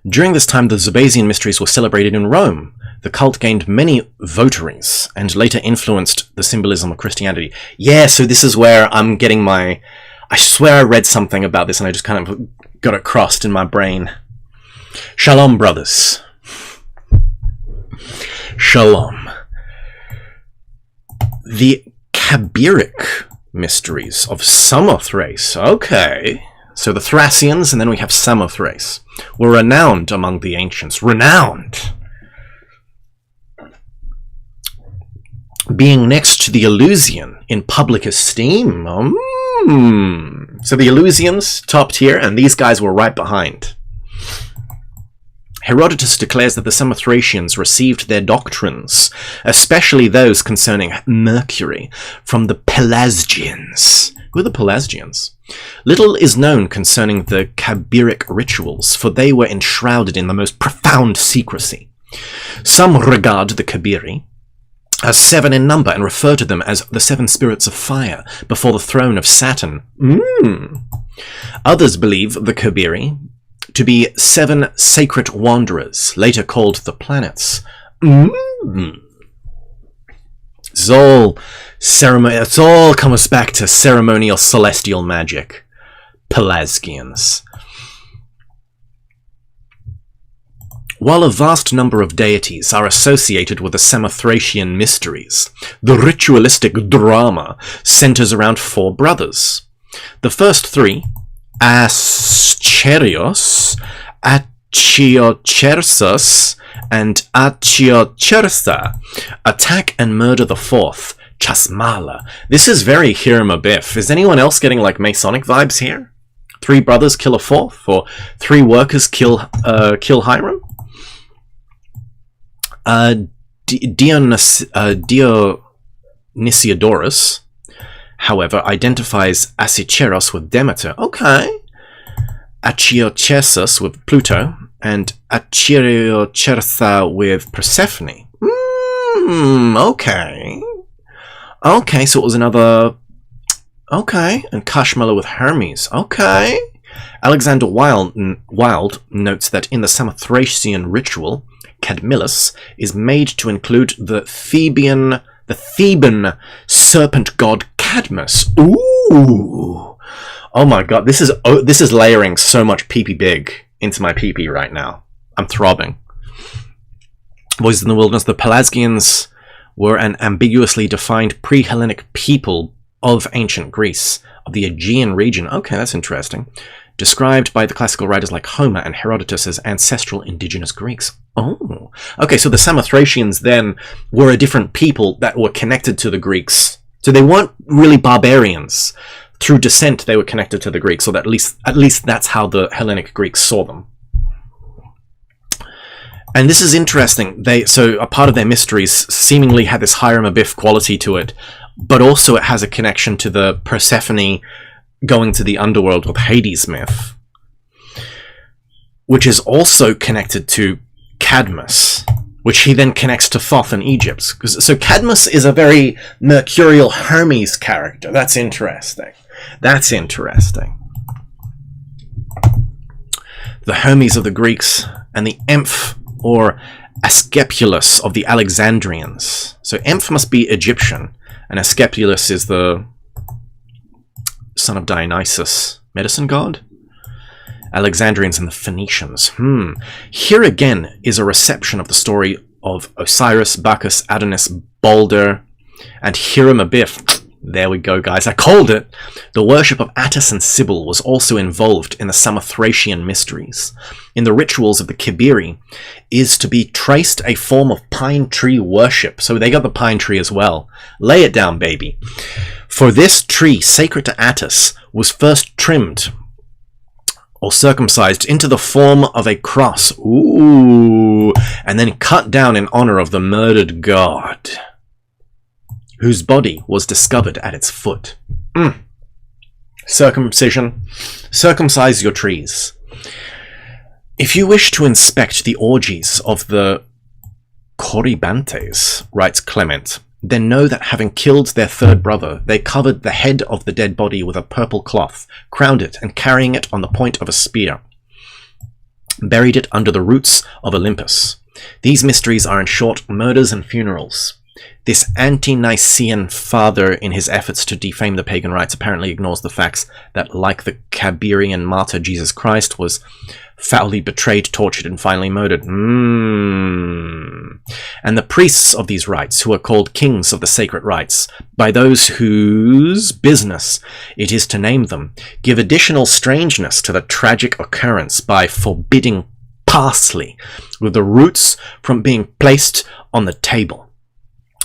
during this time, the Zebasian mysteries were celebrated in Rome. The cult gained many votaries and later influenced the symbolism of Christianity. Yeah, so this is where I'm getting my... I swear I read something about this and I just kind of got it crossed in my brain. Shalom, brothers. Shalom. The Kabiric mysteries of Samothrace. Okay. So the Thracians, and then we have Samothrace, were renowned among the ancients. Renowned! Being next to the Eleusinian in public esteem. So the Eleusinians, top tier, and these guys were right behind. Herodotus declares that the Samothracians received their doctrines, especially those concerning Mercury, from the Pelasgians. Who are the Pelasgians? Little is known concerning the Kabiric rituals, for they were enshrouded in the most profound secrecy. Some regard the Kabiri as 7 in number and refer to them as the 7 spirits of fire before the throne of Saturn. Others believe the Kabiri to be 7 sacred wanderers, later called the planets. It's all comes back to ceremonial celestial magic. Pelasgians. While a vast number of deities are associated with the Samothracian mysteries, the ritualistic drama centers around 4 brothers. The first 3, Ascherios, Achiochersus, and Achiochersa, attack and murder the 4th, Chasmala. This is very Hiram Abiff. Is anyone else getting like Masonic vibes here? 3 brothers kill a 4th, or 3 workers kill Hiram? Dionysiodorus, however, identifies Asicheros with Demeter. Okay. Achiochersus with Pluto, and Achiochersa with Persephone. Okay. Okay, so it was another... Okay, and Kashmala with Hermes. Okay. Alexander Wild notes that in the Samothracian ritual, Cadmillus is made to include the Theban serpent god Cadmus. Ooh! Oh my god, this is layering so much pee-pee big into my pee-pee right now. I'm throbbing. Voices in the Wilderness. The Pelasgians were an ambiguously defined pre-Hellenic people of ancient Greece, of the Aegean region. Okay, that's interesting. Described by the classical writers like Homer and Herodotus as ancestral indigenous Greeks. Oh, okay, so the Samothracians then were a different people that were connected to the Greeks. So they weren't really barbarians. Through descent, they were connected to the Greeks, so that at least that's how the Hellenic Greeks saw them. And this is interesting. So a part of their mysteries seemingly had this Hiram Abiff quality to it, but also it has a connection to the Persephone going to the underworld with Hades myth, which is also connected to Cadmus, which he then connects to Thoth in Egypt. So Cadmus is a very mercurial Hermes character. That's interesting. That's interesting. The Hermes of the Greeks and the Emph or Asclepus of the Alexandrians. So Emph must be Egyptian, and Asclepus is the son of Dionysus, medicine god? Alexandrians and the Phoenicians. Here again is a reception of the story of Osiris, Bacchus, Adonis, Balder, and Hiram Abiff. There we go, guys. I called it. The worship of Attis and Sibyl was also involved in the Samothracian mysteries. In the rituals of the Kibiri is to be traced a form of pine tree worship. So they got the pine tree as well. Lay it down, baby. For this tree, sacred to Attis, was first trimmed or circumcised into the form of a cross. Ooh. And then cut down in honor of the murdered god, whose body was discovered at its foot. Circumcision. Circumcise your trees. If you wish to inspect the orgies of the Corybantes, writes Clement, then know that having killed their 3rd brother, they covered the head of the dead body with a purple cloth, crowned it, and carrying it on the point of a spear, buried it under the roots of Olympus. These mysteries are, in short, murders and funerals. This anti-Nicene father, in his efforts to defame the pagan rites, apparently ignores the facts that, like the Kabirian martyr Jesus Christ, was foully betrayed, tortured, and finally murdered. And the priests of these rites, who are called kings of the sacred rites, by those whose business it is to name them, give additional strangeness to the tragic occurrence by forbidding parsley, with the roots from being placed on the table.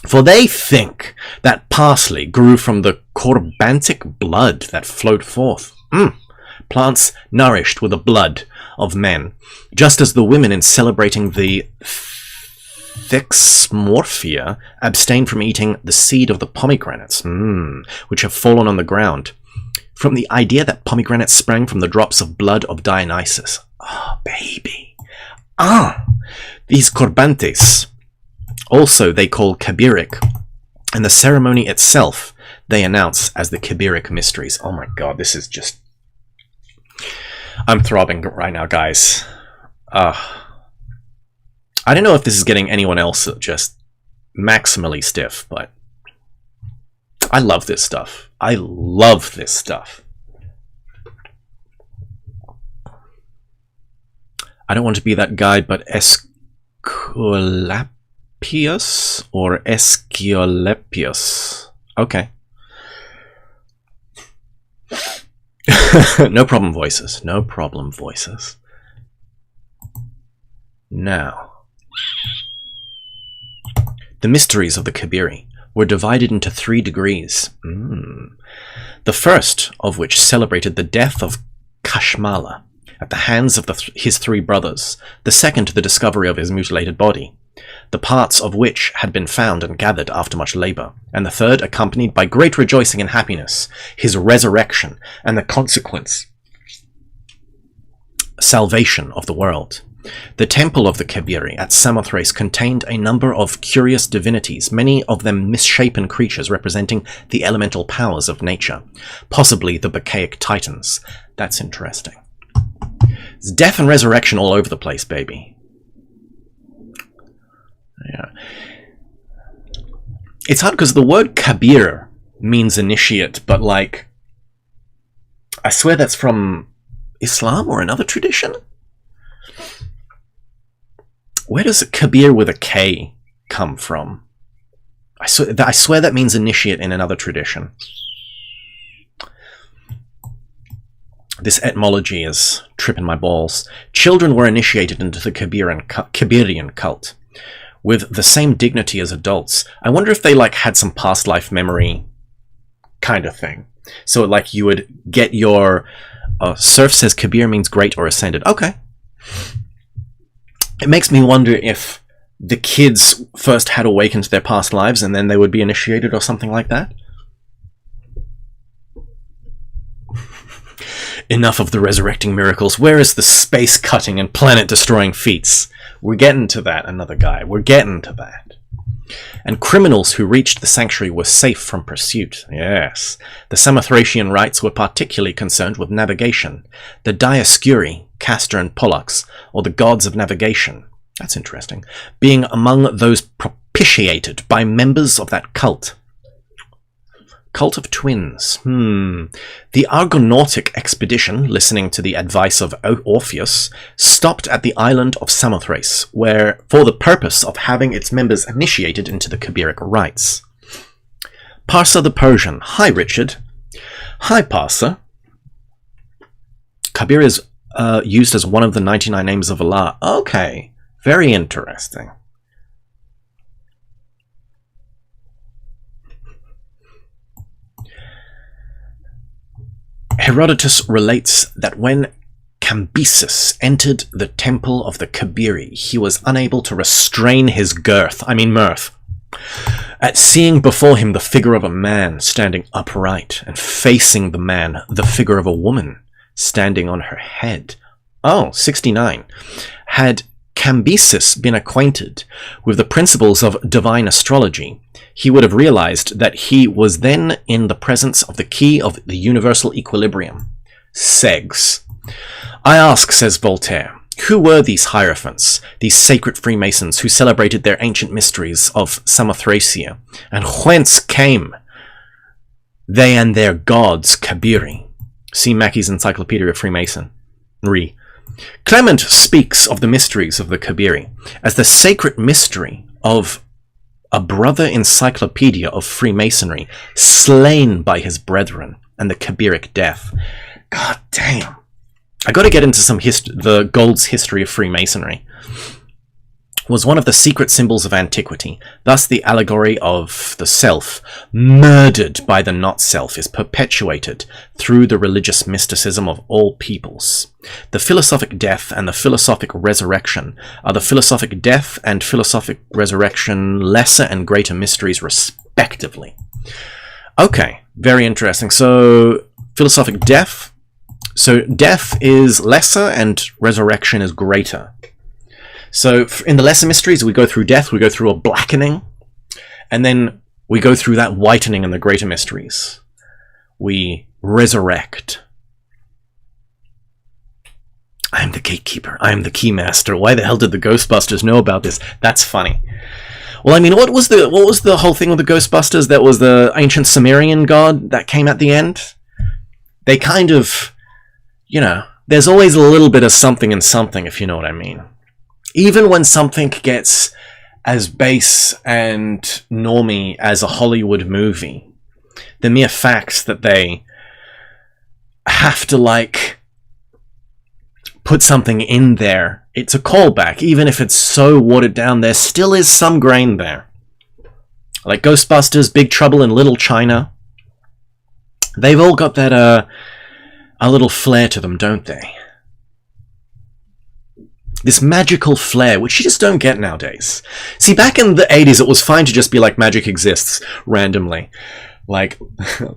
For they think that parsley grew from the Corbantic blood that flowed forth. Plants nourished with the blood of men, just as the women in celebrating the Thixmorphia abstain from eating the seed of the pomegranates, which have fallen on the ground, from the idea that pomegranates sprang from the drops of blood of Dionysus. Oh, baby. These Corbantes also they call Kabiric, and the ceremony itself they announce as the Kabiric mysteries. Oh my god, this is just... I'm throbbing right now, guys. I don't know if this is getting anyone else just maximally stiff, but I love this stuff. I love this stuff. I don't want to be that guy, but Esculapius or Esculapius. Okay. No problem, voices. No problem, voices. Now, the mysteries of the Kabiri were divided into 3 degrees. The first of which celebrated the death of Kashmala at the hands of his 3 brothers, the second the discovery of his mutilated body, the parts of which had been found and gathered after much labour, and the third accompanied by great rejoicing and happiness, his resurrection and the consequence salvation of the world. The temple of the Kabiri at Samothrace contained a number of curious divinities, many of them misshapen creatures representing the elemental powers of nature, possibly the Bacchic Titans. That's interesting. There's death and resurrection all over the place, baby. Yeah. It's hard because the word Kabir means initiate, but like, I swear that's from Islam or another tradition? Where does Kabir with a K come from? I swear that means initiate in another tradition. This etymology is tripping my balls. Children were initiated into the Kabirian cult with the same dignity as adults. I wonder if they like had some past life memory kind of thing. So like you would get your Surf says Kabir means great or ascended. Okay. It makes me wonder if the kids first had awakened to their past lives and then they would be initiated or something like that. Enough of the resurrecting miracles. Where is the space-cutting and planet-destroying feats? We're getting to that, another guy. We're getting to that. And criminals who reached the sanctuary were safe from pursuit. Yes. The Samothracian rites were particularly concerned with navigation. The Dioscuri, Castor and Pollux, or the gods of navigation, that's interesting, being among those propitiated by members of that cult. Cult of twins. The Argonautic expedition, listening to the advice of Orpheus, stopped at the island of Samothrace, where for the purpose of having its members initiated into the Kabiric rites. Parsa the Persian. Hi, Richard. Hi, Parsa. Kabir is used as one of the 99 names of Allah. Okay, very interesting. Herodotus relates that when Cambyses entered the temple of the Kabiri, he was unable to restrain his mirth, at seeing before him the figure of a man standing upright, and facing the man, the figure of a woman standing on her head. Oh, 69. Had Cambyses been acquainted with the principles of divine astrology, he would have realized that he was then in the presence of the key of the universal equilibrium. Segs. I ask, says Voltaire, who were these hierophants, these sacred Freemasons who celebrated their ancient mysteries of Samothracia, and whence came they and their gods Kabiri? See Mackey's Encyclopedia of Freemasonry. Clement speaks of the mysteries of the Kabiri as the sacred mystery of a brother encyclopedia of Freemasonry slain by his brethren and the Kabiric death. God damn. I got to get into some the Gold's history of Freemasonry. Was one of the secret symbols of antiquity. Thus the allegory of the self, murdered by the not-self, is perpetuated through the religious mysticism of all peoples. The philosophic death and the philosophic resurrection are the philosophic death and philosophic resurrection lesser and greater mysteries respectively. Okay, very interesting. So, philosophic death. So, death is lesser and resurrection is greater. So in the lesser mysteries, we go through death, we go through a blackening, and then we go through that whitening in the greater mysteries. We resurrect. I am the gatekeeper. I am the keymaster. Why the hell did the Ghostbusters know about this? That's funny. Well, I mean, what was the whole thing with the Ghostbusters? That was the ancient Sumerian god that came at the end? They kind of, there's always a little bit of something in something, if you know what I mean. Even when something gets as base and normie as a Hollywood movie, the mere fact that they have to, like, put something in there, it's a callback. Even if it's so watered down, there still is some grain there. Like Ghostbusters, Big Trouble in Little China. They've all got that, a little flair to them, don't they? This magical flair, which you just don't get nowadays. See, back in the 80s, it was fine to just be like, magic exists randomly. Like,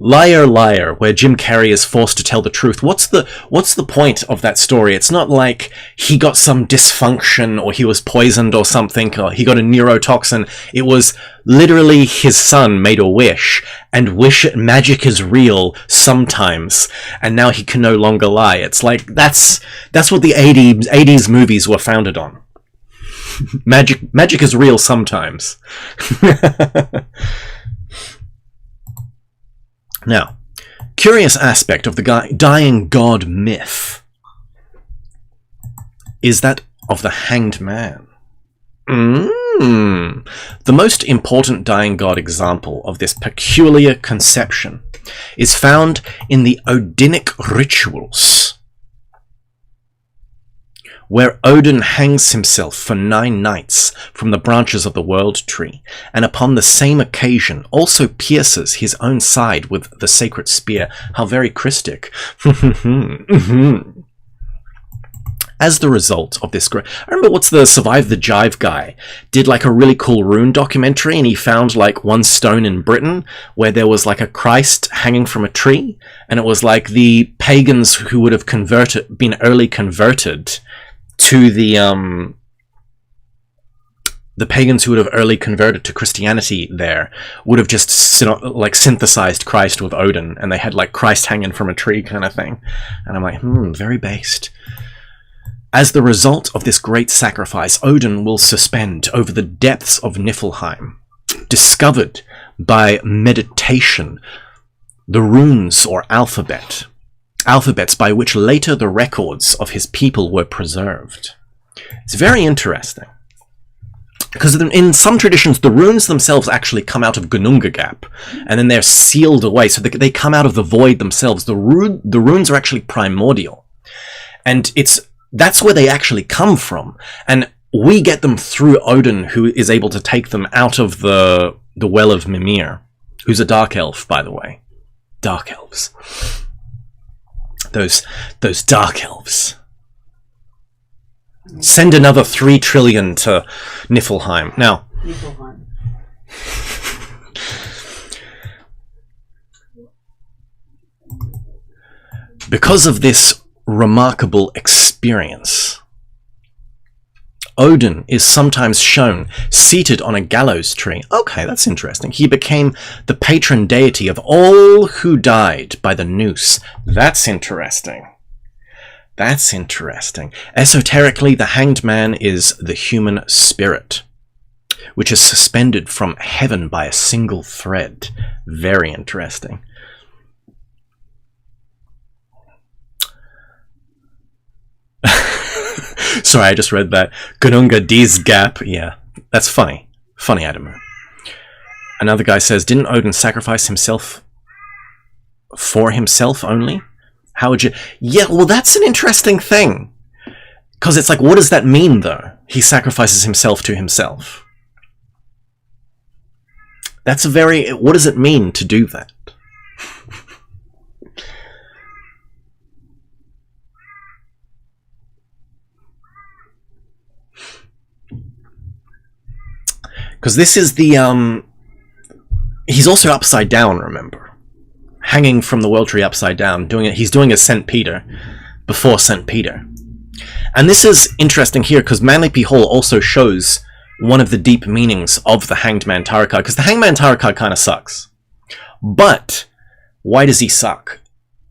Liar, Liar, where Jim Carrey is forced to tell the truth. What's the point of that story? It's not like he got some dysfunction, or he was poisoned or something, or he got a neurotoxin. It was literally his son made a wish, and magic is real sometimes, and now he can no longer lie. It's like, that's what the 80s movies were founded on. Magic is real sometimes. Now, curious aspect of the dying god myth is that of the hanged man. The most important dying god example of this peculiar conception is found in the Odinic rituals, where Odin hangs himself for 9 nights from the branches of the world tree, and upon the same occasion also pierces his own side with the sacred spear. How very Christic. As the result of this, I remember what's the Survive the Jive guy did like a really cool rune documentary, and he found like one stone in Britain where there was like a Christ hanging from a tree, and it was like the pagans who would have been early converted to the pagans who would have early converted to Christianity there would have just synthesized Christ with Odin, and they had like Christ hanging from a tree kind of thing. And I'm like, very based. As the result of this great sacrifice, Odin will suspend over the depths of Niflheim, discovered by meditation, the runes or alphabets by which later the records of his people were preserved. It's very interesting, because in some traditions the runes themselves actually come out of Gununga Gap, and then they're sealed away, so they come out of the void themselves. The runes are actually primordial, and that's where they actually come from, and we get them through Odin, who is able to take them out of the Well of Mimir, who's a dark elf, by the way. Dark elves. Those dark elves. Send another 3 trillion to Niflheim. Now, Niflheim. Because of this remarkable experience, Odin is sometimes shown seated on a gallows tree. Okay, that's interesting. He became the patron deity of all who died by the noose. That's interesting. That's interesting. Esoterically, the hanged man is the human spirit, which is suspended from heaven by a single thread. Very interesting. Sorry, I just read that. Gununga D's Gap. Yeah, that's funny. Funny, Adam. Another guy says, didn't Odin sacrifice himself for himself only? How would you... Yeah, well, that's an interesting thing. Because it's like, what does that mean, though? He sacrifices himself to himself. That's a very... What does it mean to do that? Because this is the, he's also upside down, remember? Hanging from the world tree upside down, he's doing a St. Peter, before St. Peter. And this is interesting here, because Manly P. Hall also shows one of the deep meanings of the Hanged Man Tarot card, because the Hanged Man Tarot card kind of sucks. But, why does he suck?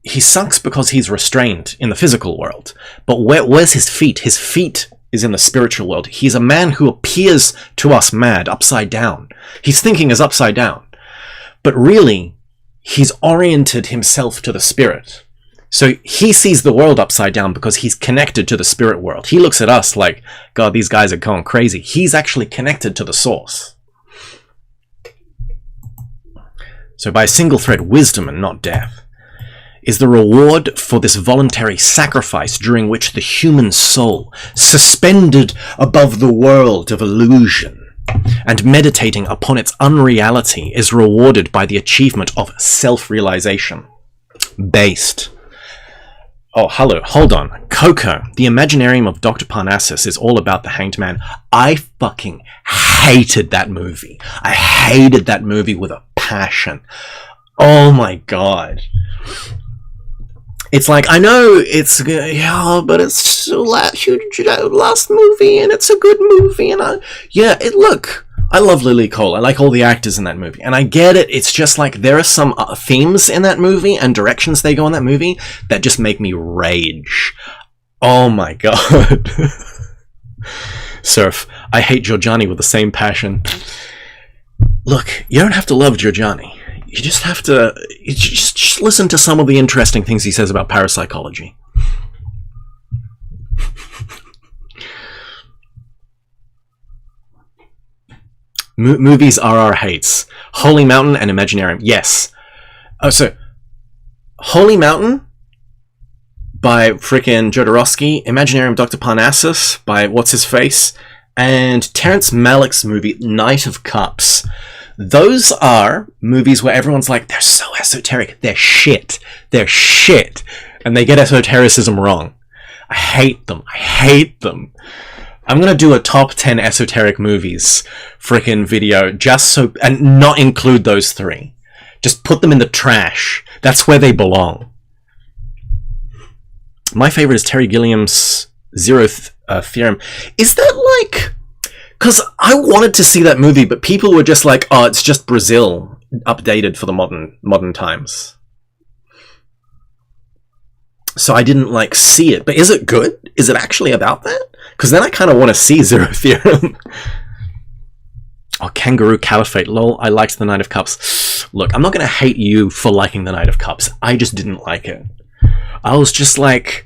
He sucks because he's restrained in the physical world. But where's his feet? His feet is in the spiritual world. He's a man who appears to us mad, upside down. His thinking is upside down. But really, he's oriented himself to the spirit. So he sees the world upside down because he's connected to the spirit world. He looks at us like, God, these guys are going crazy. He's actually connected to the source. So by a single thread, wisdom and not death is the reward for this voluntary sacrifice during which the human soul, suspended above the world of illusion and meditating upon its unreality, is rewarded by the achievement of self-realization. Based. Oh, hello, hold on. Coco, the Imaginarium of Dr. Parnassus, is all about the Hanged Man. I fucking hated that movie. I hated that movie with a passion. Oh my god. It's like, I know it's, yeah, but it's the last movie, and it's a good movie, and look, I love Lily Cole. I like all the actors in that movie, and I get it. It's just like, there are some themes in that movie and directions they go in that movie that just make me rage. Oh my god. Surf, I hate Giorgiani with the same passion. Look, you don't have to love Giorgiani. You just have to just listen to some of the interesting things he says about parapsychology. Movies RR hates. Holy Mountain and Imaginarium. Yes. Oh, so Holy Mountain by frickin' Jodorowsky, Imaginarium Dr. Parnassus by what's-his-face, and Terrence Malick's movie Knight of Cups. Those are movies where everyone's like, they're so esoteric, they're shit, and they get esotericism wrong. I hate them. I'm gonna do a top 10 esoteric movies frickin' video, just so, and not include those three. Just put them in the trash. That's where they belong. My favorite is Terry Gilliam's Zero Theorem. Is that like... Because I wanted to see that movie, but people were just like, oh, it's just Brazil updated for the modern times. So I didn't, like, see it. But is it good? Is it actually about that? Because then I kind of want to see Zero Theorem. Oh, Kangaroo Caliphate. Lol, I liked The Knight of Cups. Look, I'm not going to hate you for liking The Knight of Cups. I just didn't like it. I was just like...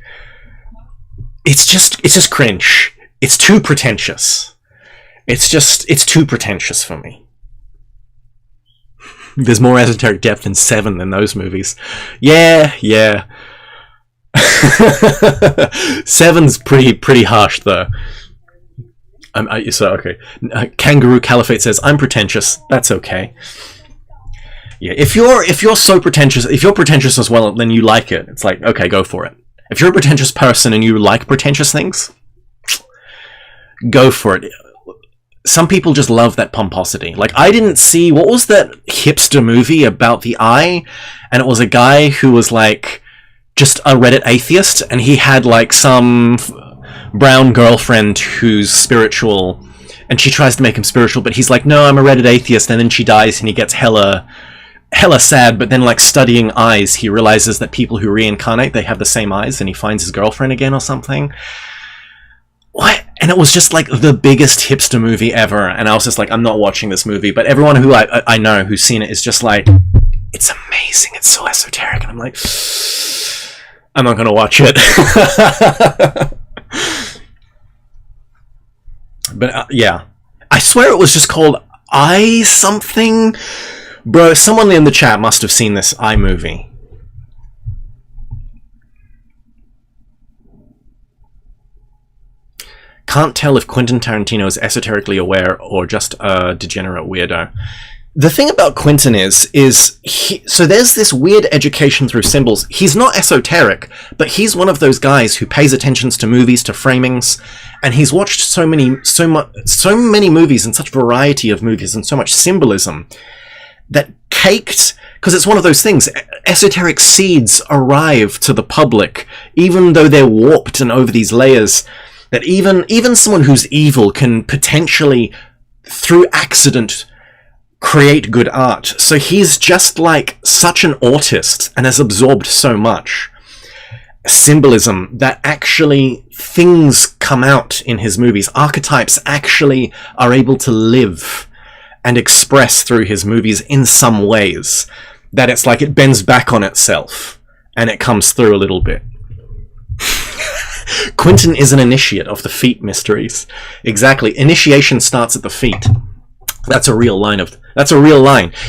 It's just cringe. It's too pretentious. It's too pretentious for me. There's more esoteric depth in Seven than those movies. Yeah. Seven's pretty harsh though. Okay. Kangaroo Caliphate says, I'm pretentious. That's okay. Yeah, if you're so pretentious, if you're pretentious as well, then you like it. It's like, okay, go for it. If you're a pretentious person and you like pretentious things, go for it. Some people just love that pomposity. Like, I didn't see... What was that hipster movie about the eye? And it was a guy who was, like, just a Reddit atheist, and he had, like, some brown girlfriend who's spiritual, and she tries to make him spiritual, but he's like, no, I'm a Reddit atheist, and then she dies, and he gets hella sad, but then, like, studying eyes, he realizes that people who reincarnate, they have the same eyes, and he finds his girlfriend again or something. What? And it was just like the biggest hipster movie ever, and I was just like, I'm not watching this movie. But everyone who I know who's seen it is just like, it's amazing, it's so esoteric, and I'm like, I'm not gonna watch it. But yeah, I swear it was just called I something. Bro, someone in the chat must have seen this iMovie. Can't tell if Quentin Tarantino is esoterically aware or just a degenerate weirdo. The thing about Quentin is so there's this weird education through symbols. He's not esoteric, but he's one of those guys who pays attention to movies, to framings, and he's watched so many movies and such variety of movies and so much symbolism that caked, because it's one of those things, esoteric seeds arrive to the public, even though they're warped and over these layers, that even someone who's evil can potentially, through accident, create good art. So he's just like such an autist and has absorbed so much symbolism that actually things come out in his movies. Archetypes actually are able to live and express through his movies in some ways, that it's like it bends back on itself and it comes through a little bit. Quentin is an initiate of the feet mysteries. Exactly. Initiation starts at the feet. That's a real line.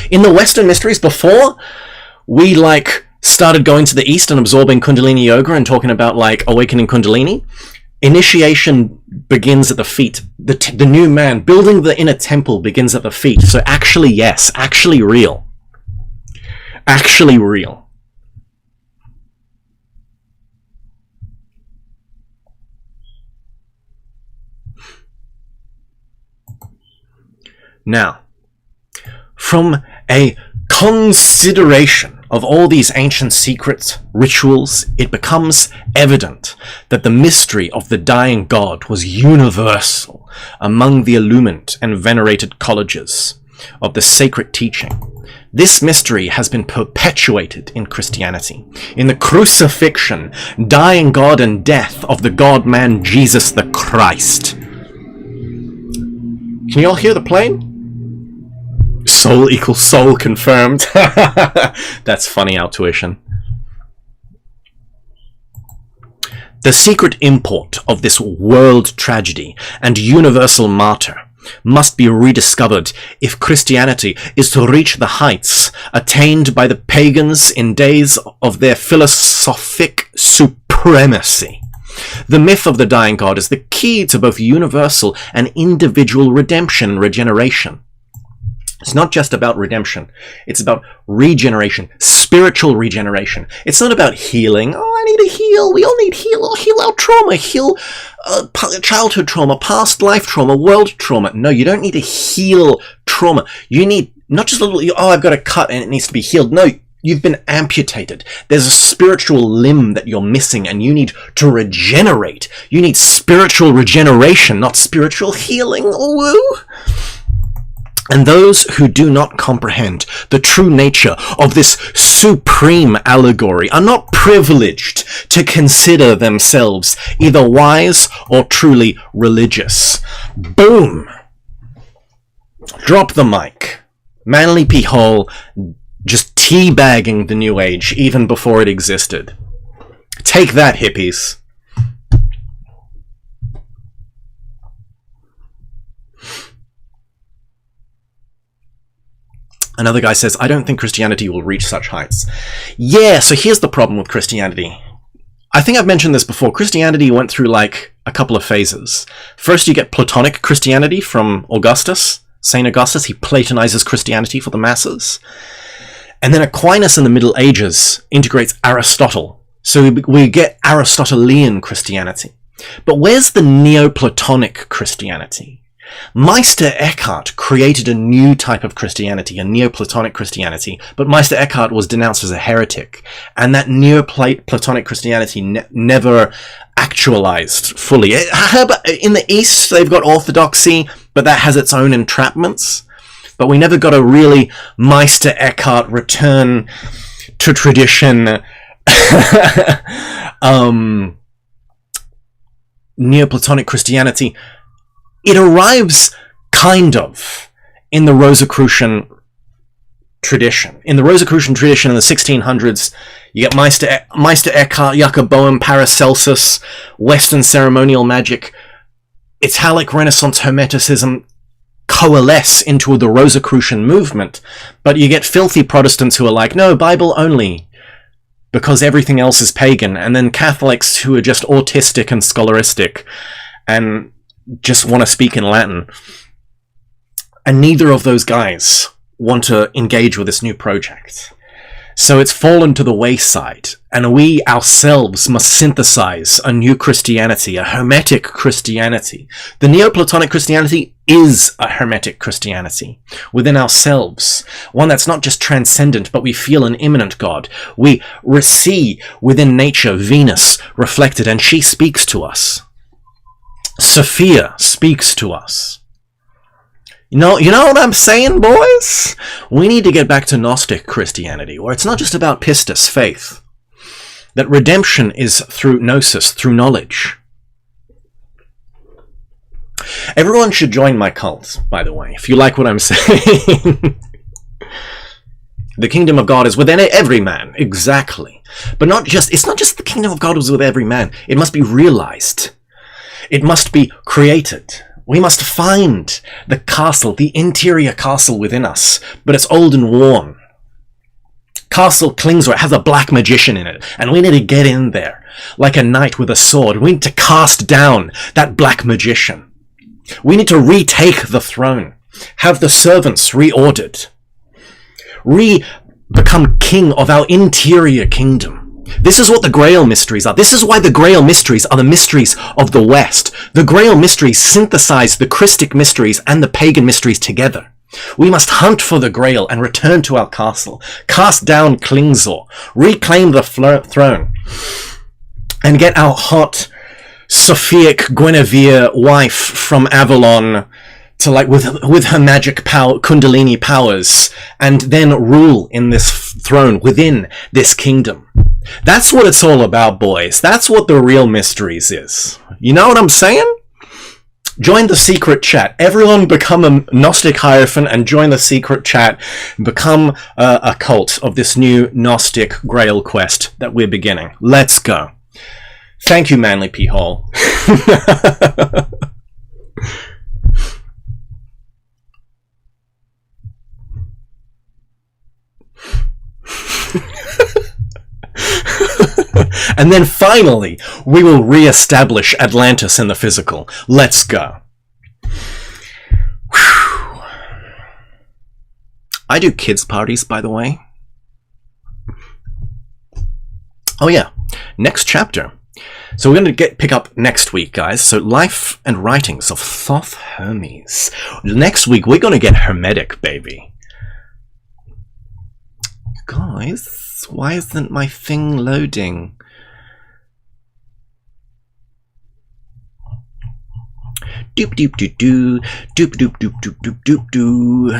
In the Western mysteries, before we started going to the East and absorbing Kundalini Yoga and talking about awakening Kundalini, initiation begins at the feet. The new man, building the inner temple, begins at the feet. So actually, yes, actually real. Actually real. Now, from a consideration of all these ancient secrets, rituals, it becomes evident that the mystery of the dying god was universal among the illumined and venerated colleges of the sacred teaching. This mystery has been perpetuated in Christianity, in the crucifixion, dying god and death of the God-man Jesus the Christ. Can you all hear the plane? Soul equals soul confirmed. That's funny, our tuition. The secret import of this world tragedy and universal martyr must be rediscovered if Christianity is to reach the heights attained by the pagans in days of their philosophic supremacy. The myth of the dying god is the key to both universal and individual redemption and regeneration. It's not just about redemption. It's about regeneration, spiritual regeneration. It's not about healing. Oh, I need to heal. We all need heal. Heal our trauma. Heal childhood trauma, past life trauma, world trauma. No, you don't need to heal trauma. You need not just a little, oh, I've got a cut and it needs to be healed. No, you've been amputated. There's a spiritual limb that you're missing and you need to regenerate. You need spiritual regeneration, not spiritual healing. Woo! And those who do not comprehend the true nature of this supreme allegory are not privileged to consider themselves either wise or truly religious. Boom! Drop the mic. Manly P. Hall just teabagging the New Age even before it existed. Take that, hippies. Another guy says, I don't think Christianity will reach such heights. Yeah, so here's the problem with Christianity. I think I've mentioned this before. Christianity went through a couple of phases. First, you get Platonic Christianity from Augustus, St. Augustus. He Platonizes Christianity for the masses. And then Aquinas in the Middle Ages integrates Aristotle. So we get Aristotelian Christianity. But where's the Neoplatonic Christianity? Meister Eckhart created a new type of Christianity, a Neoplatonic Christianity, but Meister Eckhart was denounced as a heretic, and that Neoplatonic Christianity never actualized fully. In the East, they've got orthodoxy, but that has its own entrapments, but we never got a really Meister Eckhart return to tradition Neoplatonic Christianity. It arrives kind of in the Rosicrucian tradition. In the Rosicrucian tradition in the 1600s, you get Meister Eckhart, Jacob Boehm, Paracelsus, Western ceremonial magic, Italic Renaissance Hermeticism coalesce into the Rosicrucian movement. But you get filthy Protestants who are like, no, Bible only, because everything else is pagan. And then Catholics who are just autistic and scholaristic and just want to speak in Latin. And neither of those guys want to engage with this new project. So it's fallen to the wayside, and we ourselves must synthesize a new Christianity, a Hermetic Christianity. The Neoplatonic Christianity is a Hermetic Christianity within ourselves, one that's not just transcendent, but we feel an immanent God. We see within nature Venus reflected, and she speaks to us. Sophia speaks to us. You know what I'm saying, boys? We need to get back to Gnostic Christianity, where it's not just about pistis, faith. That redemption is through gnosis, through knowledge. Everyone should join my cult, by the way, if you like what I'm saying. The kingdom of God is within every man, exactly. But it's not just the kingdom of God is with every man. It must be realized. It must be created. We must find the castle, the interior castle within us, but it's old and worn. Castle Klingsor has a black magician in it, and we need to get in there like a knight with a sword. We need to cast down that black magician. We need to retake the throne, have the servants reordered, become king of our interior kingdom. This is what the Grail mysteries are. This is why the Grail mysteries are the mysteries of the West. The Grail mysteries synthesize the Christic mysteries and the pagan mysteries together. We must hunt for the Grail and return to our castle, cast down Klingsor, reclaim the throne, and get our hot Sophiac Guinevere wife from Avalon to, like, with her magic power, Kundalini powers, and then rule in this throne within this kingdom. That's what it's all about, boys. That's what the real mysteries is. You know what I'm saying? Join the secret chat. Everyone become a Gnostic Hierophant and join the secret chat. Become a cult of this new Gnostic Grail quest that we're beginning. Let's go. Thank you, Manly P. Hall. And then finally, we will re-establish Atlantis in the physical. Let's go. Whew. I do kids' parties, by the way. Oh yeah, next chapter. So we're going to pick up next week, guys. So Life and Writings of Thoth Hermes. Next week, we're going to get Hermetic, baby. Guys, why isn't my thing loading? Doop doop doop doo, doop doop doop doop doop doop doo.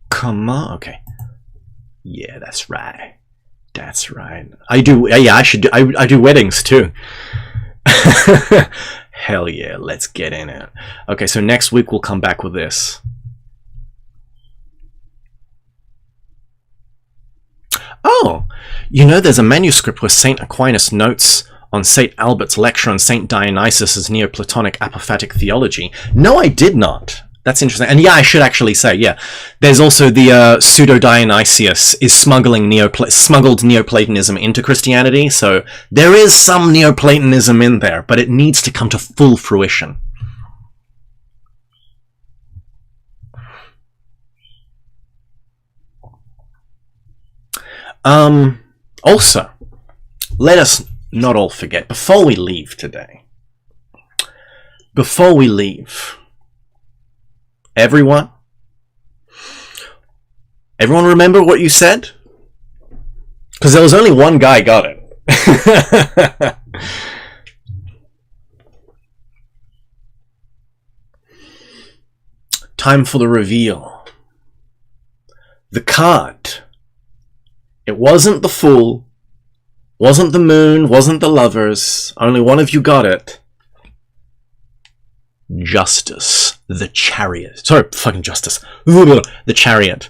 Come on, okay. Yeah, that's right. That's right. I do. Yeah, I do weddings too. Hell yeah, let's get in it. Okay, so next week we'll come back with this. Oh, you know, there's a manuscript where St. Aquinas notes on St. Albert's lecture on St. Dionysius' Neoplatonic apophatic theology. No, I did not. That's interesting. And yeah, I should actually say, yeah, there's also the pseudo-Dionysius is smuggled Neoplatonism into Christianity, so there is some Neoplatonism in there, but it needs to come to full fruition. Also, let us not all forget, before we leave today, everyone remember what you said? Because there was only one guy got it. Time for the reveal. The card. It wasn't the Fool, wasn't the Moon, wasn't the Lovers. Only one of you got it. Justice, the Chariot. Sorry, fucking Justice. The Chariot.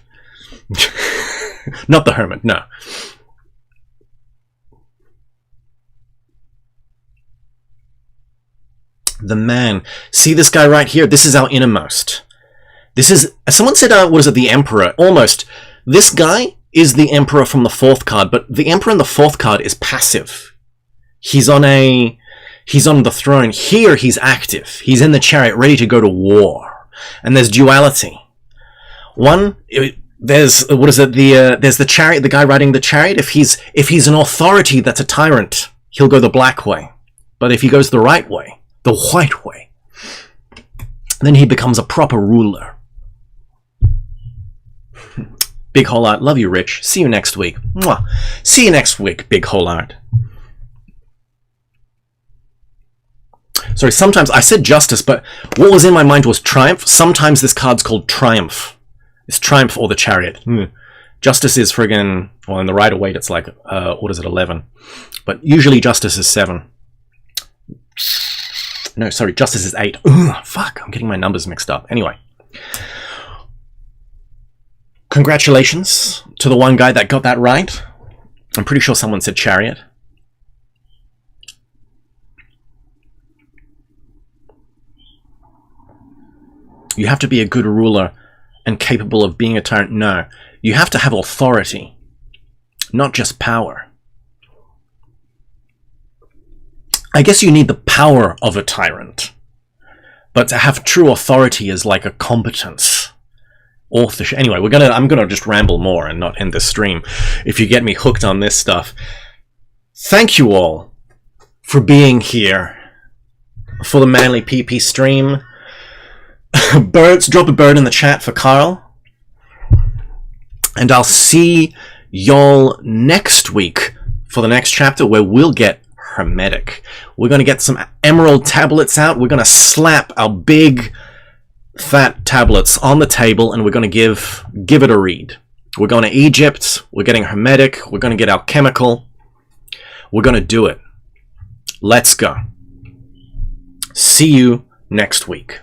Not the Hermit, no. The Man. See this guy right here? This is our innermost. This is, someone said, what is it, the Emperor? Almost. This guy is the Emperor from the fourth card, but the Emperor in the fourth card is passive. He's on the throne. Here he's active. He's in the chariot, ready to go to war. And there's duality. There's the chariot, the guy riding the chariot. If he's an authority that's a tyrant, he'll go the black way. But if he goes the right way, the white way, then he becomes a proper ruler. Big Whole Art. Love you, Rich. See you next week. Mwah. See you next week, Big Whole Art. Sorry, sometimes I said Justice, but what was in my mind was Triumph. Sometimes this card's called Triumph. It's Triumph or the Chariot. Justice is friggin', well, in the Rider Waite it's like, what is it, 11. But usually Justice is 7. No, sorry, Justice is 8. Ugh, fuck, I'm getting my numbers mixed up. Anyway. Congratulations to the one guy that got that right. I'm pretty sure someone said chariot. You have to be a good ruler and capable of being a tyrant. No, you have to have authority, not just power. I guess you need the power of a tyrant, but to have true authority is like a competence. Authorship. Anyway, I'm gonna just ramble more and not end the stream if you get me hooked on this stuff. Thank you all for being here for the Manly PP stream. Birds, drop a bird in the chat for Carl. And I'll see y'all next week for the next chapter where we'll get hermetic. We're going to get some emerald tablets out. We're going to slap our big fat tablets on the table and we're going to give it a read. We're going to Egypt. We're getting hermetic. We're going to get alchemical. We're going to do it. Let's go. See you next week.